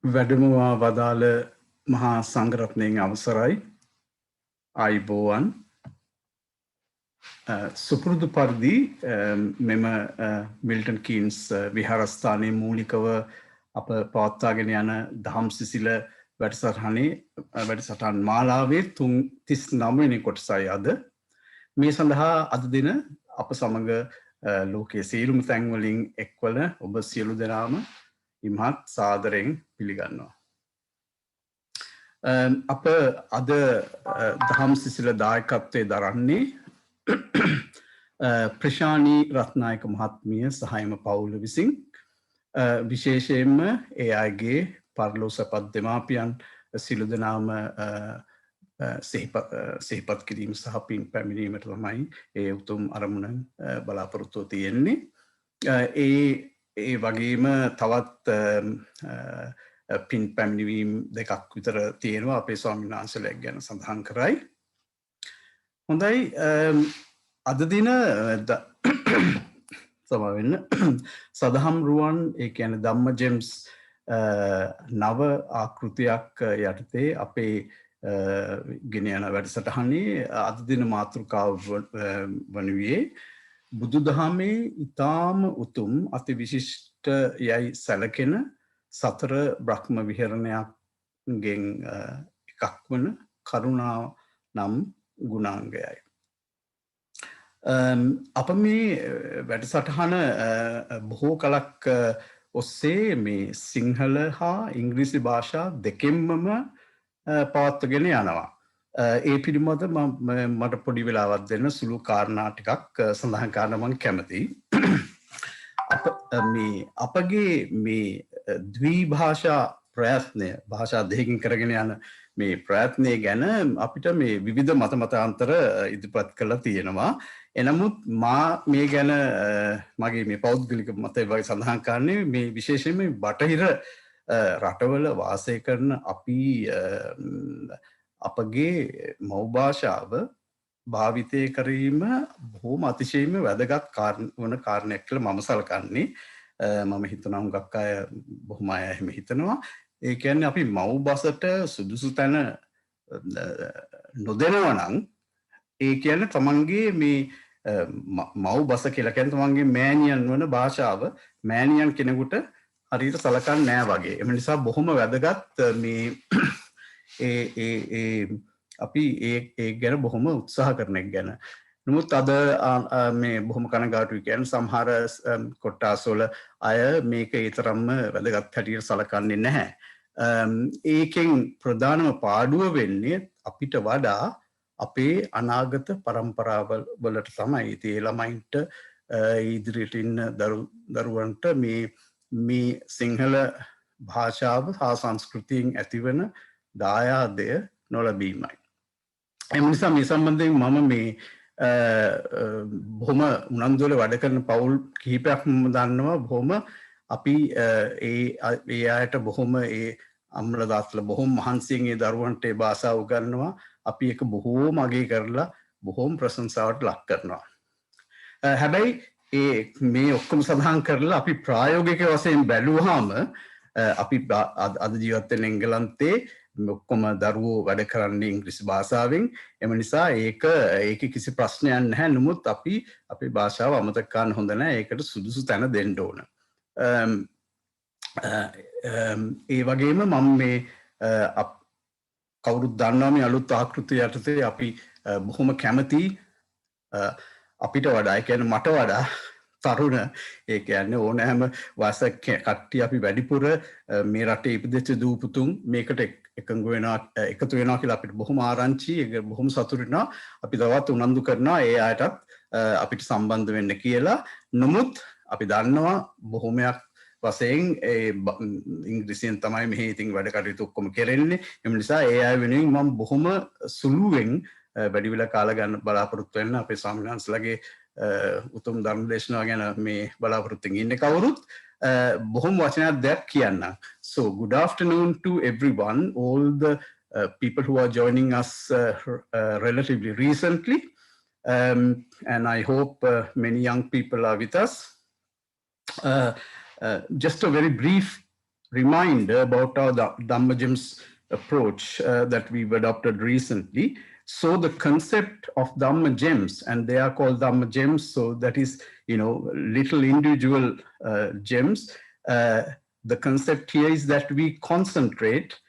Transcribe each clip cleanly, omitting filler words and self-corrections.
වැඩමවා වදාළ මහා සංඝරත්නයෙන් අවසරයි ආයිබෝවන් සුපුරුදු පරිදි මෙම මිල්ටන් කීන්ස් විහාරස්ථානයේ මූලිකව අප පවත්වාගෙන යන දහම් සිසිල වැඩසටහන් මාලාවේ 39 වෙනි කොටසයි අද. මේ සඳහා අද දින අප සමග ලෝකයේ සියලුම තැන්වලින් එක්වන ඔබ සියලු දෙනාම ඉමහත් සාදරයෙන් පිළිගන්නවා. අප අද දහම් සිසිල දායකත්වයේ දරන්නේ ප්‍රශානී රත්නායක මහත්මිය සහයම පවුල විසින් විශේෂයෙන්ම ඒ අයගේ පරලෝ සැපත් දෙමාපියන් සියලු දෙනාම සිහිපත් කිරීම සහ පින් පැමිණීමට තමයි ඒ උතුම් අරමුණ බලාපොරොත්තුව තියෙන්නේ. ඒ වගේම තවත් පින් පැමිණීම් දෙකක් විතර තියෙනවා අපේ ස්වාමීන් වහන්සේලා ගැන සඳහන් කරයි. හොඳයි, අද දින සමවෙන්න සදහම් රුවන් ඒ කියන්නේ ධම්ම ජෙම්ස් නව ආකෘතියක් යටතේ අපේ ගෙන යන වැඩසටහනේ අද දින මාතෘකාව වනුයේ බුදු දහමේ ඉතාම උතුම් අති විශිෂ්ට යයි සැලකෙන සතර බ්‍රහ්ම විහරණයක්ගෙන් එකක් වන කරුණා නම් ගුණාංගයයි. අප මේ වැඩසටහන බොහෝ කලක් ඔස්සේ මේ සිංහල හා ඉංග්‍රීසි භාෂා දෙකෙන්මම පවත්වගෙන යනවා. ඒ පිළිබඳ මට පොඩි වෙලාවක් දෙන්න සුළු කාරණා ටිකක් සඳහන් කරන්න මම කැමතියි. අපගේ මේ ද්විභාෂා ප්‍රයත්නය භාෂා දෙකකින් කරගෙන යන මේ ප්‍රයත්නය ගැන අපිට මේ විවිධ මතමතාන්තර ඉදිරිපත් කරලා තියෙනවා. එනමුත් මා මේ ගැන මගේ මේ පෞද්ගලික මතය වගේ සඳහන් කරන්නේ මේ විශේෂයෙන්ම බටහිර රටවල වාසය කරන අපි අපගේ මව් භාෂාව භාවිතය කිරීම බොහොම අතිශයින්ම වැදගත් වන කාරණයක් කියලා මම සලකන්නේ. මම හිතනවා හුඟක් අය බොහොම අය එහෙම හිතනවා. ඒ කියන්නේ අපි මව් බසට සුදුසු තැන නොදෙනවා නම් ඒ කියන්නේ තමන්ගේ මේ මව් බස කියලා කියන්නේ තමන්ගේ මෑණියන් වන භාෂාව මෑණියන් කෙනෙකුට හරියට සලකන්නේ නැහැ වගේ. එම නිසා බොහොම වැදගත් මේ අපි ඒ ගැන බොහොම උත්සාහ කරන එක ගැන. නමුත් අද මේ බොහොම කනගාටුයි කියන්නේ සමහර කොට්ටාස්වල අය මේක ඊතරම්ම වැදගත් හැටියට සලකන්නේ නැහැ. ඒකෙන් ප්‍රධානම පාඩුව වෙන්නේ අපිට වඩා අපේ අනාගත පරම්පරාවල් වලට තමයි. ඉතින් ඒ ළමයින්ට ඉදිරියට ඉන්න දරුවන්ට මේ සිංහල භාෂාව හා සංස්කෘතියෙන් ඇතිවන දායාදය නොලැබීමයි. එම නිසා මේ සම්බන්ධයෙන් මම මේ බොහොම උනන්දුවල වැඩ කරන පවුල් කිහිපයක්ම දන්නවා. බොහොම අපි ඒ අයට බොහොම ඒ අම්ල දාත්ල බොහොම මහන්සියෙන් ඒ දරුවන්ට ඒ භාෂාව උගන්වනවා. අපි ඒක බොහෝම අගය කරලා බොහොම ප්‍රශංසාවට ලක් කරනවා. හැබැයි මේ ඔක්කොම සඳහන් කරලා අපි ප්‍රායෝගික වශයෙන් බැලුවාම අපි අද ජීවත් වෙන එංගලන්තේ ඔක්කොම දරුවෝ වැඩ කරන්නේ ඉංග්‍රීසි භාෂාවෙන්. එම නිසා ඒක කිසි ප්‍රශ්නයක් නැහැ. නමුත් අපි අපේ භාෂාව අමතක කරන්න හොඳ නැහැ. ඒකට සුදුසු තැන දෙන්න ඕන. ඒ වගේම මම මේ කවුරුත් දන්නවා මේ අලුත් ආකෘතිය යටතේ අපි බොහොම කැමති අපිට වඩා ඒ කියන්නේ මට වඩා තරුණ ඒ කියන්නේ ඕනෑම වයස කට්ටිය අපි වැඩිපුර මේ රටේ ඉපදෙච්ච දූ පුතුන් මේකට එකතු වෙනවා කියලා අපිට බොහොම ආරංචි. ඒක බොහොම සතුටු වෙනවා. අපි තවත් උනන්දු කරනවා ඒ අයටත් අපිට සම්බන්ධ වෙන්න කියලා. නමුත් අපි දන්නවා බොහොමයක් වශයෙන් ඉංග්‍රීසියෙන් තමයි මෙහි ඉතින් වැඩ කටයුතු ඔක්කොම කරන්නේ. එම නිසා ඒ අය වෙනුවෙන් මම බොහොම සුළුවෙන් වැඩි වෙලා කාල ගන්න බලාපොරොත්තු වෙන්න අපේ ස්වාමීන් වහන්සේලාගේ උතුම් ධර්ම දේශනාව ගැන මේ බලාපොරොත්තුෙන් ඉන්නේ කවුරුත් බොහොම වචනයක් දෙයක් කියන්න. So good afternoon to everyone, all the people who are joining us relatively recently, and I hope many young people are with us. Just a very brief reminder about our Dhamma Gems approach that we've adopted recently. So the concept of Dhamma Gems, and they are called Dhamma Gems, so that is, little individual gems. The concept here is that we concentrate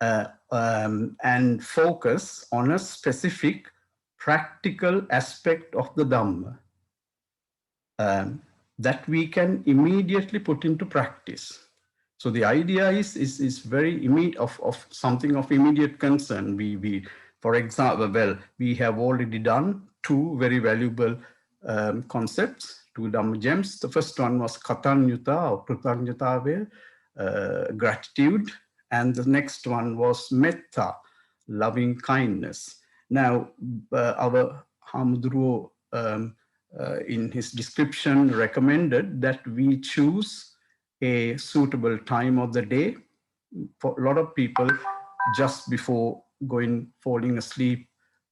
and focus on a specific practical aspect of the Dhamma that we can immediately put into practice. So the idea is very immediate, of something of immediate concern. We for example, we have already done two very valuable concepts, two Dhamma gems. The first one was Katanyuta or Kritanyatave, gratitude, and the next one was Metta, loving kindness. Now, our Hamudru in his description recommended that we choose a suitable time of the day. For a lot of people, just before falling asleep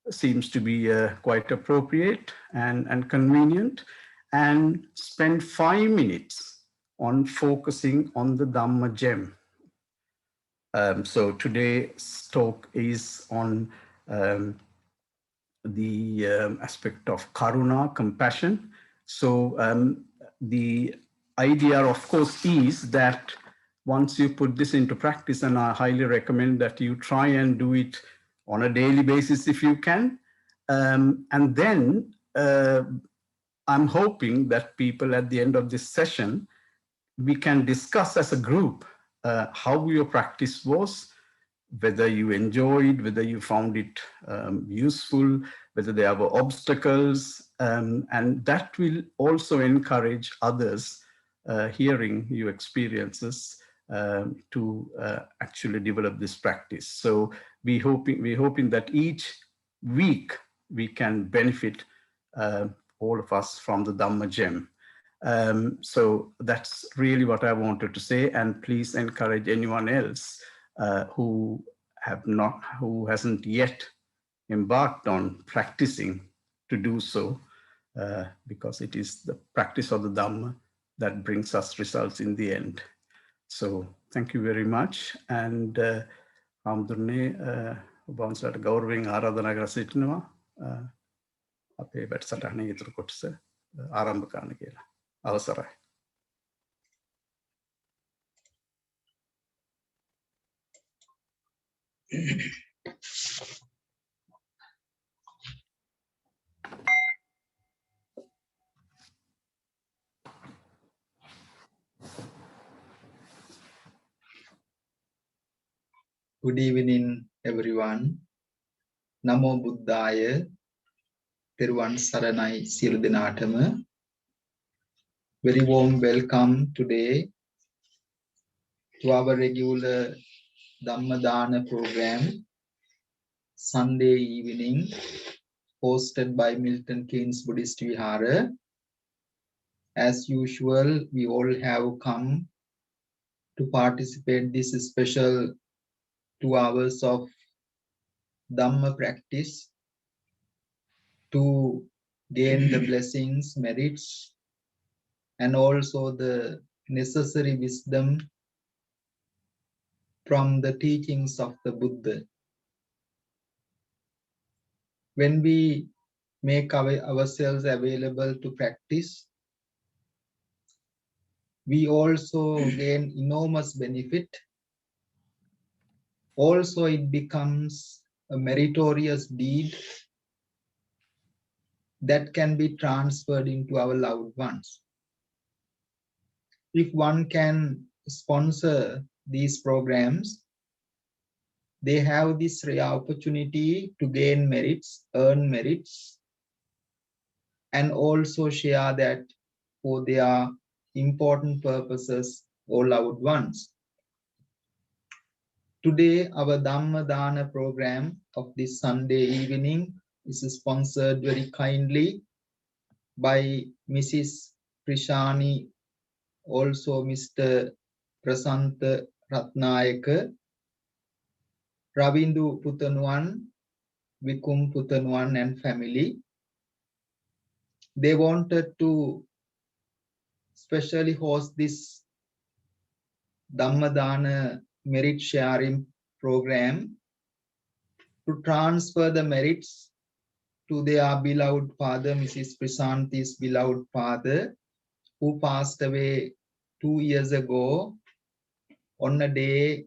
seems to be quite appropriate and convenient, and spend 5 minutes on focusing on the Dhamma gem. So today's talk is on the aspect of Karuna, compassion. So the idea, of course, is that once you put this into practice, and I highly recommend that you try and do it on a daily basis if you can. And then I'm hoping that people at the end of this session, we can discuss as a group how your practice was, whether you enjoyed, whether you found it useful, whether there were obstacles, and that will also encourage others hearing your experiences to actually develop this practice. So we're hoping that each week we can benefit all of us from the Dhamma gem. So that's really what I wanted to say, and please encourage anyone else who hasn't yet embarked on practicing to do so, because it is the practice of the Dhamma that brings us results in the end. So thank you very much. And Hamdurne Bansat Gaurving Aradhana kara සිටිනවා අපේ වැඩසටහනේ ඉතුරු කොටස ආරම්භ කරන්න කියලා. අවසරයි. Good evening, everyone. Namo Buddhaya. Teruvan Saranai Silu Dinatama. Very warm welcome today to our regular Dhamma Dana program, Sunday evening, hosted by Milton Keynes Buddhist Vihara. As usual, we all have come to participate this special 2 hours of Dhamma practice to gain the blessings, merits, and also the necessary wisdom from the teachings of the Buddha. When we make ourselves available to practice, we also gain enormous benefit. Also, it becomes a meritorious deed that can be transferred into our loved ones. If one can sponsor these programs, they have this rare opportunity to gain merits, earn merits, and also share that for their important purposes or loved ones. Today, our Dhamma Dana program of this Sunday evening is sponsored very kindly by Mrs. Prishani, also Mr. Prasanta Ratnayaka, Ravindu Putanuan, Vikum Putanuan and family. They wanted to specially host this Dhamma Dana merit sharing program to transfer the merits to their beloved father, Mrs. Prasanti's beloved father, who passed away 2 years ago on a day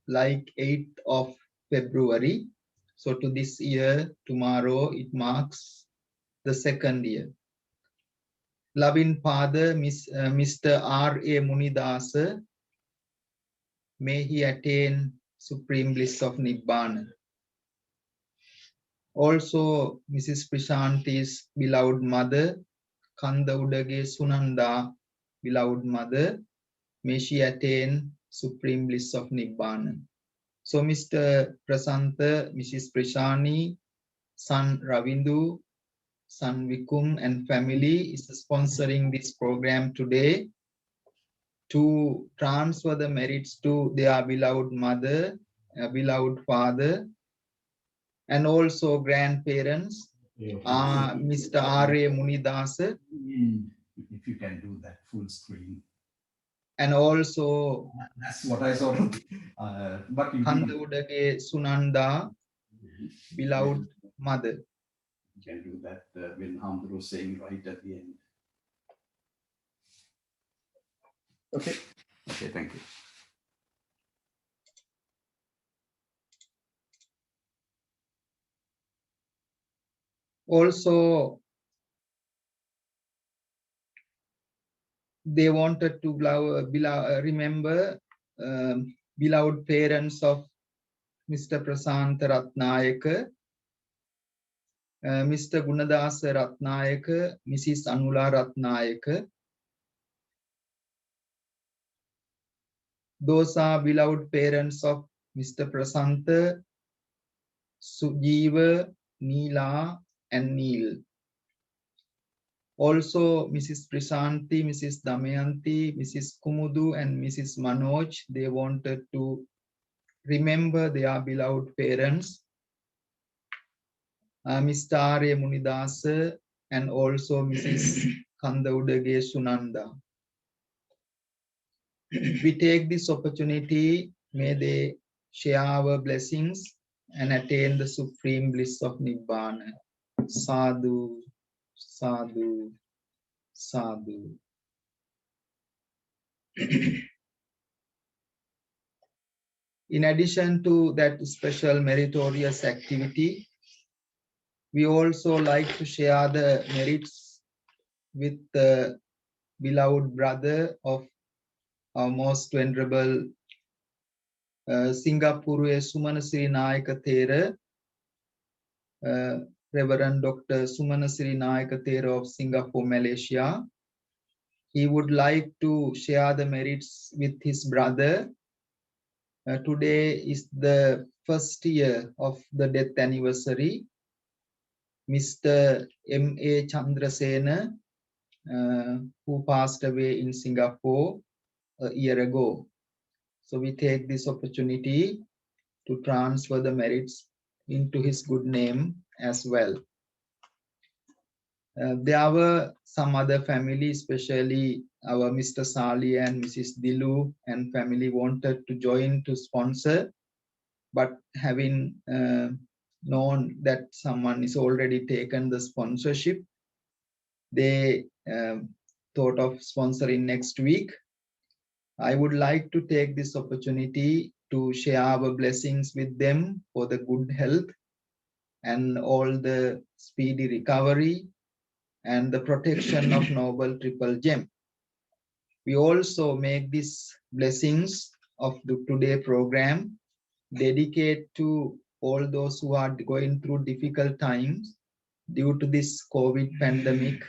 like 8th of February. So to this year, tomorrow, it marks the 2nd year. Loving father, Mr. R.A. Munidasa, may he attain supreme bliss of Nibbana. Also, Mrs. Prasanti's beloved mother, Kanda Udage Sunanda, beloved mother, may she attain supreme bliss of Nibbana. So Mr. Prasanta, Mrs. Prashani, son Ravindu, son Vikum and family is sponsoring this program today to transfer the merits to their beloved mother, beloved father, and also grandparents, Mr. R.A. Munidasa. If you can do that full screen. And also That's what I saw. But you Kanda Udage Sunanda, beloved mother. You can do that when Hamdru was saying right at the end. Okay. Okay, thank you. Also, they wanted to remember beloved parents of Mr. Prasanta Ratnayaka, Mr. Gunadasa Ratnayaka, Mrs. Anula Ratnayaka. Those are beloved parents of Mr. Prasanta, Sujiva, Neela, and Neil. Also, Mrs. Prasanti, Mrs. Damayanti, Mrs. Kumudu, and Mrs. Manoj, they wanted to remember their beloved parents, Mr. R.A. Munidasa, and also Mrs. Kanda Udage Sunanda. We take this opportunity, may they share our blessings and attain the supreme bliss of Nibbana. Sadhu, sadhu, sadhu. In addition to that special meritorious activity, we also like to share the merits with the beloved brother of our most venerable Singapore Sumanasiri Nayaka Thera, Reverend Dr. Sumanasiri Nayaka Thera of Singapore, Malaysia. He would like to share the merits with his brother. Today is the 1st year of the death anniversary. Mr. M.A. Chandrasena, who passed away in Singapore a year ago. So we take this opportunity to transfer the merits into his good name as well. There were some other family, especially our Mr. Sali and Mrs. Dilu and family wanted to join to sponsor, but having known that someone is already taken the sponsorship, they thought of sponsoring next week. I would like to take this opportunity to share our blessings with them for the good health and all the speedy recovery and the protection of Noble Triple Gem. We also make these blessings of the today program dedicate to all those who are going through difficult times due to this COVID pandemic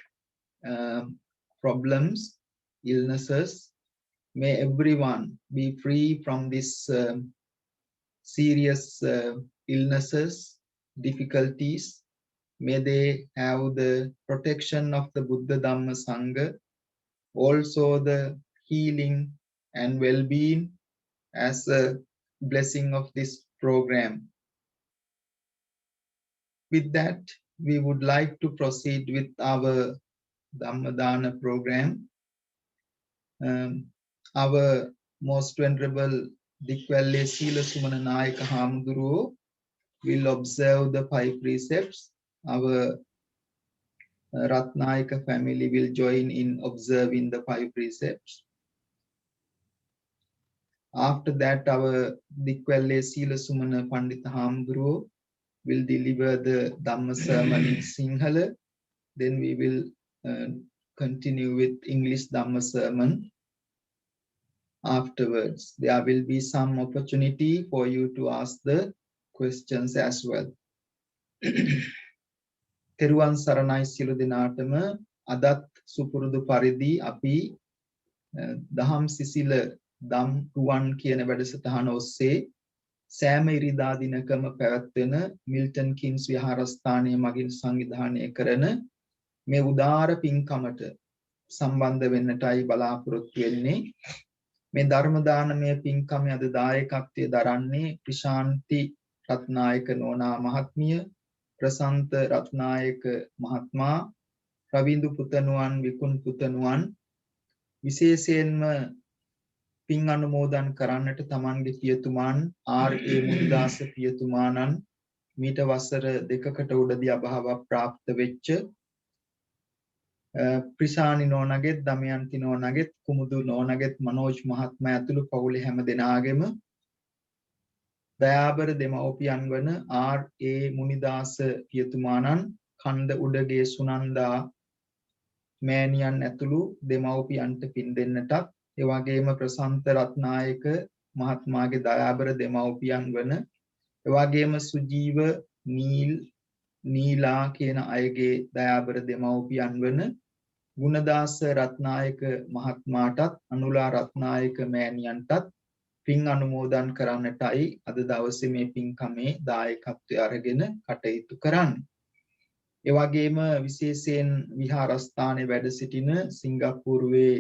problems, illnesses. May everyone be free from this serious illnesses, difficulties. May they have the protection of the Buddha Dhamma Sangha, also the healing and well-being as a blessing of this program. With that, we would like to proceed with our Dhamma Dana program. Our Most Venerable Dikwalle Sila Sumana Nayaka Hamduru will observe the 5 precepts. Our Ratnayaka family will join in observing the 5 precepts. After that, our Dikwalle Sila Sumana Pandita Hamduru will deliver the Dhamma Sermon in Sinhala. Then we will continue with English Dhamma Sermon. Afterwards, there will be some opportunity for you to ask the questions as well. Teruwan Saranai Silu Dinatama Adat Supurudu Paridi Api Daham Sisila Dhamma Gems සටහන ඔස්සේ සෑම ඉරිදා දිනකම පැවැත්වෙන Milton කින්ස් විහාරස්ථානයේ මගින් සංවිධානය කරන මේ උදාර පින්කමට සම්බන්ධ වෙන්නටයි බලාපොරොත්තු වෙන්නේ. මේ ධර්ම දානමය පින්කමේ අද දායකත්වයේ දරන්නේ ප්‍රශාන්ති රත්නායක නෝනා මහත්මිය, ප්‍රසන්ත රත්නායක මහත්මයා, රවින්දු පුතණුවන්, විකුන් පුතණුවන්. විශේෂයෙන්ම පින් අනුමෝදන් කරන්නට තමන්ගේ පියතුමාන් ආර්.ඒ. මුනිදාස පියතුමාණන් මීට වසර 2කට උඩදී අභාව ප්‍රාප්ත වෙච්ච ප්‍රිෂානි නෝනගෙත්, දමයන්ති නෝනගෙත්, කුමුදු නෝනගෙත්, මනෝජ් මහත්මයා ඇතුළු පවුලේ හැම දෙනාගේම දයාබර දෙමව්පියන් වන ආර්.ඒ. මුනිදාස පියතුමාණන්, කන්ද උඩගේ සුනන්දා මෑණියන් ඇතුළු දෙමව්පියන්ට පින් දෙන්නටත්, ඒ වගේම ප්‍රසන්ත රත්නායක මහත්මයාගේ දයාබර දෙමව්පියන් වන, ඒ වගේම සුජීව නීලා කියන අයගේ දයාබර දෙමව්පියන් වන ගුණදාස රත්නායක මහත්මයාටත්, අනුලා රත්නායක මෑණියන්ටත් පින් අනුමෝදන් කරන්නටයි අද දවසේ මේ පින්කමේ දායකත්වය අරගෙන කටයුතු කරන්නේ. ඒ වගේම විශේෂයෙන් විහාරස්ථානයේ වැඩ සිටින සිංගප්පූරුවේ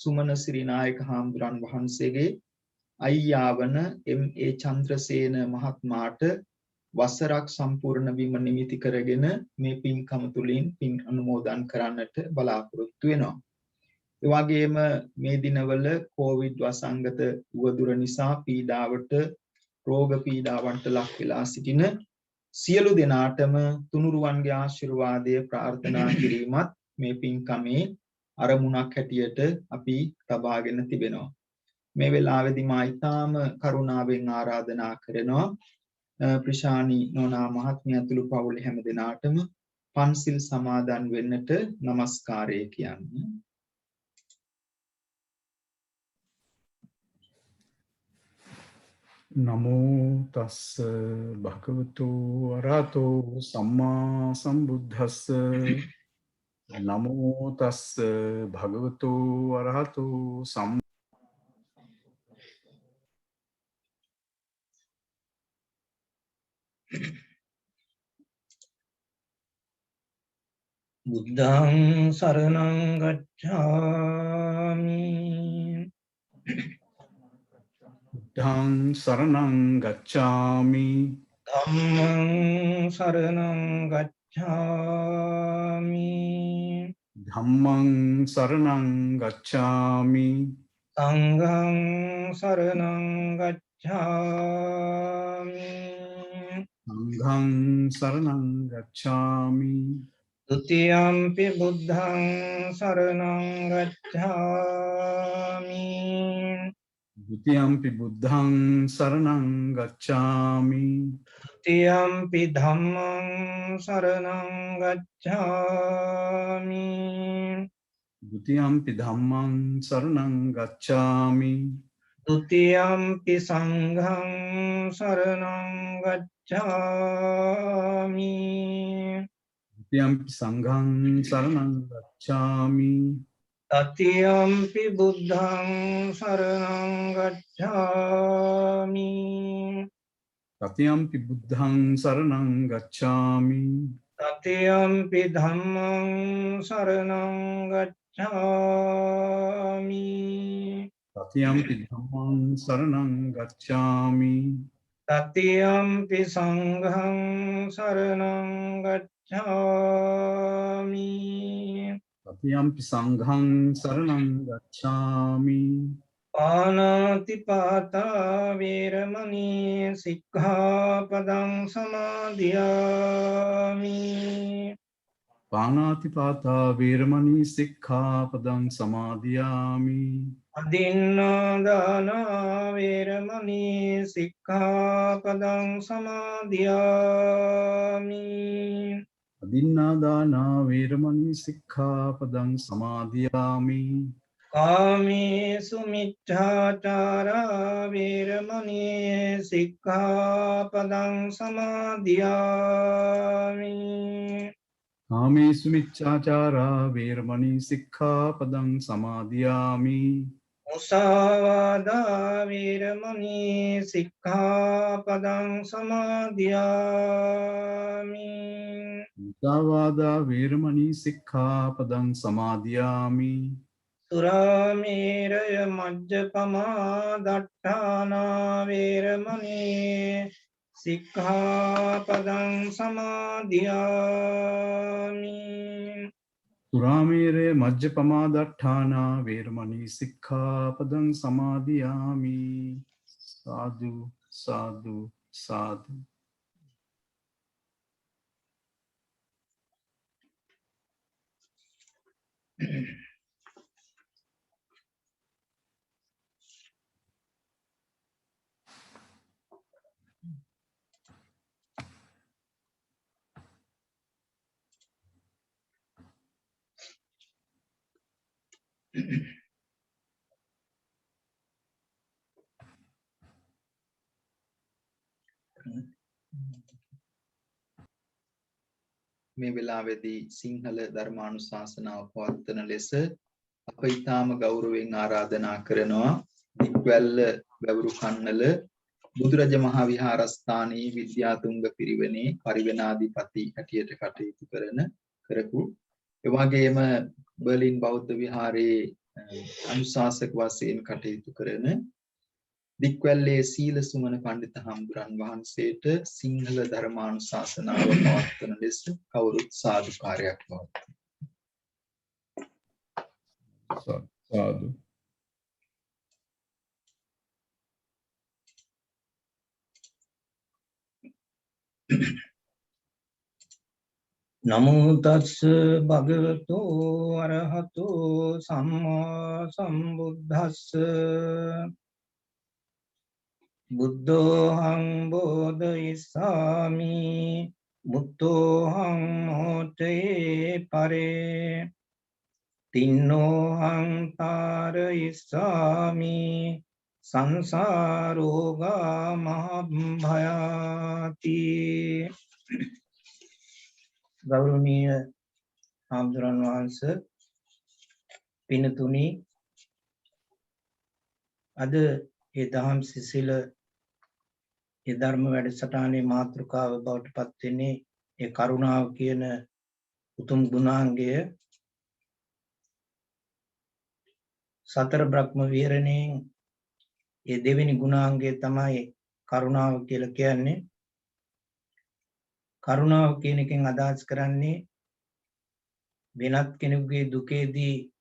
සුමන ශ්‍රීනායක හාමුදුරන් වහන්සේගේ අයියා වන එම්.ඒ. චන්ද්‍රසේන මහත්මයාට වසරක් සම්පූර්ණ වීම නිමිති කරගෙන මේ පින්කම තුලින් පින් අනුමෝදන් කරන්නට බලාපොරොත්තු වෙනවා. ඒ වගේම මේ දිනවල කොවිඩ් වසංගත උවදුර නිසා පීඩාවට, රෝග පීඩාවන්ට ලක් වෙලා සිටින සියලු දෙනාටම තුනුරුවන්ගේ ආශිර්වාදය ප්‍රාර්ථනා කිරීමත් මේ පින්කමේ අරමුණක් හැටියට අපි තබාගෙන තිබෙනවා. මේ වෙලාවේදී මා ඊටාම කරුණාවෙන් ආරාධනා කරනවා ප්‍රිෂානි නෝනා මහත්මිය ඇතුළු පවුලේ හැම දෙනාටම පන්සිල් සමාදන් වෙන්නට নমස්කාරය කියන්නේ. නමෝ තස්ස භගවතු අරහතෝ සම්මා සම්බුද්දස්ස. නමෝ තස්ස භගවතු අරහතෝ සම්මා බුද්ධං සරණං ගච්ඡාමි. බුද්ධං සරණං ගච්ඡාමි. ධම්මං සරණං ගච්ඡාමි. ධම්මං සරණං ගච්ඡාමි. සංඝං සරණං ගච්ඡාමි. සංඝං සරණං ගච්ඡාමි. ဒုတိယံ පි බුද්ධං සරණං ගච්ඡාමි. ဒုတိယံ පි බුද්ධං සරණං ගච්ඡාමි. ဒုတိယံ පි ධම්මං සරණං ගච්ඡාමි. ဒုတိယံ පි ධම්මං සරණං ගච්ඡාමි. ဒုတိယံ පි සංඝං සරණං ගච්ඡාමි. ဒုတိယံ පි සංඝං සරණං ගච්ඡාමි. တတိယံ පි බුද්ධං සරණං ගච්ඡාමි. တတိယံ පි බුද්ධං සරණං ගච්ඡාමි. တတိယံ පි ධම්මං සරණං ගච්ඡාමි. တတိယံ පි ධම්මං සරණං ගච්ඡාමි. တတိယံ පි සංඝං සරණං ගච්ඡාමි. Tatiampi sanghang saranang gacchami. පානාතිපාතා වේරමණී සික්ඛාපදං සමාදියාමි Panatipata Veramani Sikkhapadang Samadhiyami. අදින්නාදානා වේරමණී සික්ඛාපදං සමාදියාමි Adinnadana Veramani Sikkhapadang Samadhiyami. කාමේසු මිච්ඡාචාරා වේරමණී සික්ඛාපදං සමාදියාමි Kamesu Michachara Veramani Sikkhapadang Samadhiyami. මුසාවාදා වේරමණී සික්ඛාපදං සමාදියාමි Zavada Veramani Sikkhapadang Samadhiyami. සුරාමේරය මජ්ජපමා දට්ඨානා වේරමණී සික්ඛාපදං සමාදියාමි Suramere Majjapamadatthana Veramani Sikkhapadang Samadhiyami. Sadhu, sadhu, sadhu. මේ වෙලාවේදී සිංහල ධර්මානුශාසනාව පවත්වන ලෙස අප ඊටාම ගෞරවයෙන් ආරාධනා කරනවා දික්වැල්ල වැවුරු කන්නල බුදුරජ මහා විහාරස්ථානයේ විද්‍යාතුංග පිරිවෙනේ පරිවෙනාධිපති හැටියට කටයුතු කරපු එවැගේම බර්ලින් බෞද්ධ විහාරයේ අනුශාසක වශයෙන් කටයුතු කරන දික්වැල්ලේ සීල සුමන පඬිත හාමුදුරන් වහන්සේට සිංහල ධර්මානුශාසනාව පවත්වන ලෙස කවුරුත් සාදුකාරයක් පවත්වනවා. Sadhu. නමෝ තස්ස භගවතු අරහතෝ සම්මා සම්බුද්දස්ස බුද්ධෝහං බෝධිසාමි මුත්තෝහං මොටේ පරේ තින්නෝහං තාරයිසාමි සංසාරෝගා මහභයාති ගෞරවනීය හාමුදුරන් වහන්සේ පින්තුනි අද ඒ දහම් සිසිල ඒ ධර්ම වැඩසටහනේ මාතෘකාව බවට පත් වෙන්නේ ඒ කරුණාව කියන උතුම් ගුණාංගය සතර බ්‍රහ්ම විහරණයෙන් ඒ දෙවෙනි ගුණාංගය තමයි කරුණාව කියලා කියන්නේ කරුණාව කියන එකෙන් අදහස් කරන්නේ වෙනත් කෙනෙකුගේ දුකේදී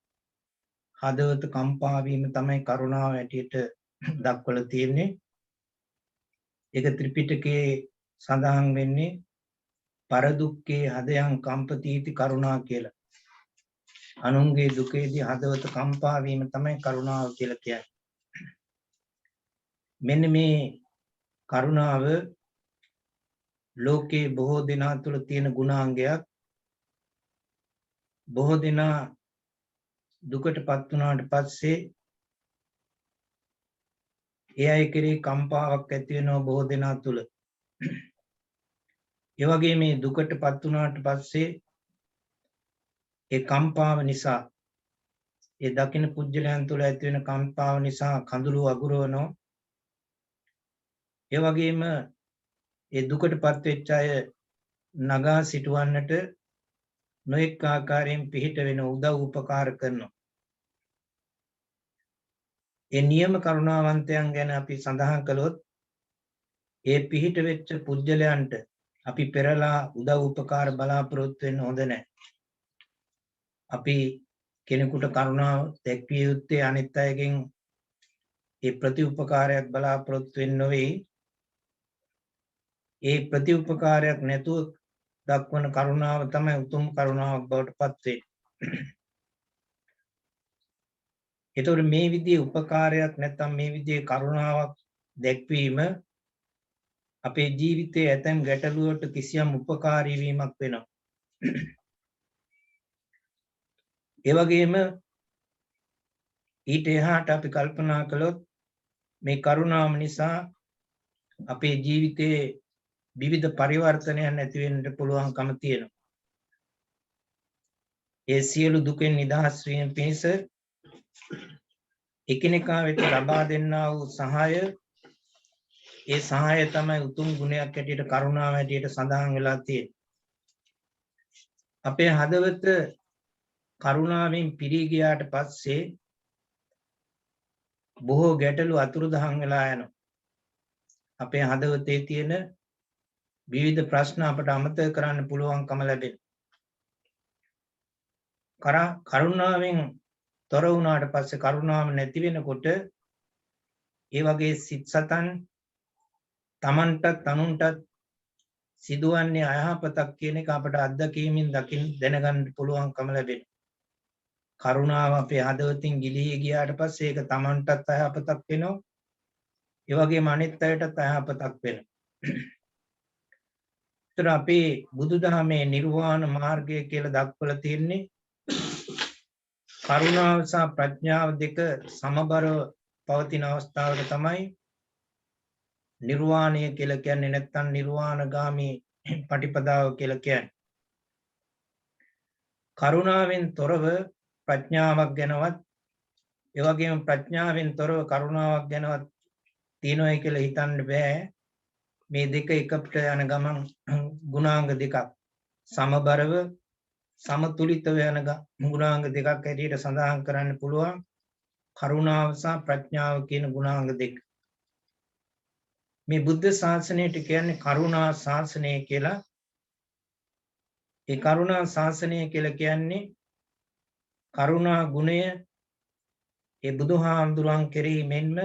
හදවත කම්පා වීම තමයි කරුණාව ඇටියට දක්වලා තියෙන්නේ ඒක ත්‍රිපිටකයේ සඳහන් වෙන්නේ පරදුක්කේ හදයන් කම්පතිති කරුණා කියලා අනුන්ගේ දුකේදී හදවත කම්පා වීම තමයි කරුණාව කියලා කියන්නේ මෙන්න මේ කරුණාව ලෝකේ බොහෝ දෙනා තුළ තියෙන ගුණාංගයක් බොහෝ දෙනා දුකටපත් වුණාට පස්සේ ඒ අය කෙරෙහි කම්පාවක් ඇති වෙනවා බොහෝ දෙනා තුළ ඒ වගේ මේ දුකටපත් වුණාට පස්සේ ඒ කම්පාව නිසා ඒ දකින පුජ්‍යලයන් තුළ ඇති වෙන කම්පාව නිසා කඳුළු අගුරවනවා ඒ වගේම ඒ දුකටපත් වෙච්ච අය නගා සිටවන්නට නොඑක ආකාරයෙන් පිහිට වෙන උදව් උපකාර කරනවා. ඒ නියම කරුණාවන්තයන් ගැන අපි සඳහන් කළොත් ඒ පිහිට වෙච්ච පුජ්‍යලයන්ට අපි පෙරලා උදව් උපකාර බලාපොරොත්තු වෙන්න හොඳ නැහැ. අපි කෙනෙකුට කරුණාව දැක්විය යුත්තේ අනිත් අයගෙන් ඒ ප්‍රතිඋපකාරයක් බලාපොරොත්තු වෙන්නේ නොවේ. ඒ ප්‍රතිඋපකාරයක් නැතුව දක්වන කරුණාව තමයි උතුම් කරුණාවක් බවට පත් වෙන්නේ. ඒතකොට මේ විදිහේ උපකාරයක් නැත්නම් මේ විදිහේ කරුණාවක් දැක්වීම අපේ ජීවිතයේ ඇතැම් ගැටලුවට කිසියම් උපකාරී වීමක් වෙනවා. ඒ වගේම ඊට එහාට අපි කල්පනා කළොත් මේ කරුණාව නිසා අපේ ජීවිතයේ විවිධ පරිවර්තනයන් ඇති වෙන්න පුළුවන්කම තියෙනවා. ඒ සියලු දුකෙන් නිදහස් වීම පිණිස එකිනෙකා වෙත ලබා දෙන්නා වූ සහාය, ඒ සහාය තමයි උතුම් ගුණයක් හැටියට කරුණාව හැටියට සඳහන් වෙලා තියෙන්නේ. අපේ හදවත කරුණාවෙන් පිරී ගියාට පස්සේ බොහෝ ගැටලු අතුරුදහන් වෙලා යනවා. අපේ හදවතේ තියෙන විවිධ ප්‍රශ්න අපට අමතක කරන්න පුළුවන්කම ලැබෙනවා. කරුණාවෙන් තොර වුණාට පස්සේ කරුණාව නැති වෙනකොට ඒ වගේ සිත් සතන් තමන්ටත් අනුන්ටත් සිදුවන්නේ අයහපතක් කියන එක අපට අත්දැකීමෙන් දැනගන්න පුළුවන්කම ලැබෙනවා. කරුණාව අපේ හදවතින් ගිලී ගියාට පස්සේ ඒක තමන්ටත් අයහපතක් වෙනවා. ඒ වගේම අනිත් අයටත් අයහපතක් වෙනවා. ඒතර අපේ බුදුදහමේ නිර්වාණ මාර්ගය කියලා දක්වලා තියෙන්නේ කරුණාව සහ ප්‍රඥාව දෙක සමබරව පවතින අවස්ථාවක තමයි නිර්වාණය කියලා කියන්නේ, නැත්නම් නිර්වාණගාමී පටිපදාව කියලා කියන්නේ. කරුණාවෙන් තොරව ප්‍රඥාවක් ගැනවත්, ඒ වගේම ප්‍රඥාවෙන් තොරව කරුණාවක් ගැනවත් තියෙනවයි කියලා හිතන්න බෑ. මේ දෙක එකට යන ගමන් ගුණාංග දෙකක් සමබරව සමතුලිතව යන ගුණාංග දෙකක් හැටියට සඳහන් කරන්න පුළුවන් කරුණාව සහ ප්‍රඥාව කියන ගුණාංග දෙක. මේ බුද්ධ ශාසනයට කියන්නේ කරුණා ශාසනය කියලා. ඒ කරුණා ශාසනය කියලා කියන්නේ කරුණා ගුණය ඒ බුදුහාමුදුරන් කෙරෙහි මෙන්ම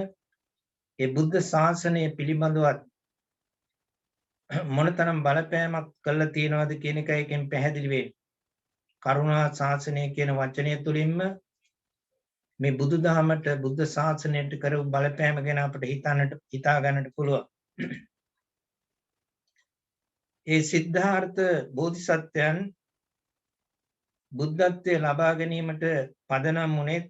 ඒ බුද්ධ ශාසනය පිළිබඳවත් මොනතරම් බලපෑමක් කළා තියෙනවද කියන එක එකෙන් පැහැදිලි වෙන්නේ. කරුණා ශාසනය කියන වචනය තුලින්ම මේ බුදුදහමට බුද්ධ ශාසනයට කරපු බලපෑම ගැන අපිට හිතා ගන්නට පුළුවන්. ඒ සිද්ධාර්ථ බෝධිසත්වයන් බුද්ධත්වයේ ලබා ගැනීමට පදනම් වුණේ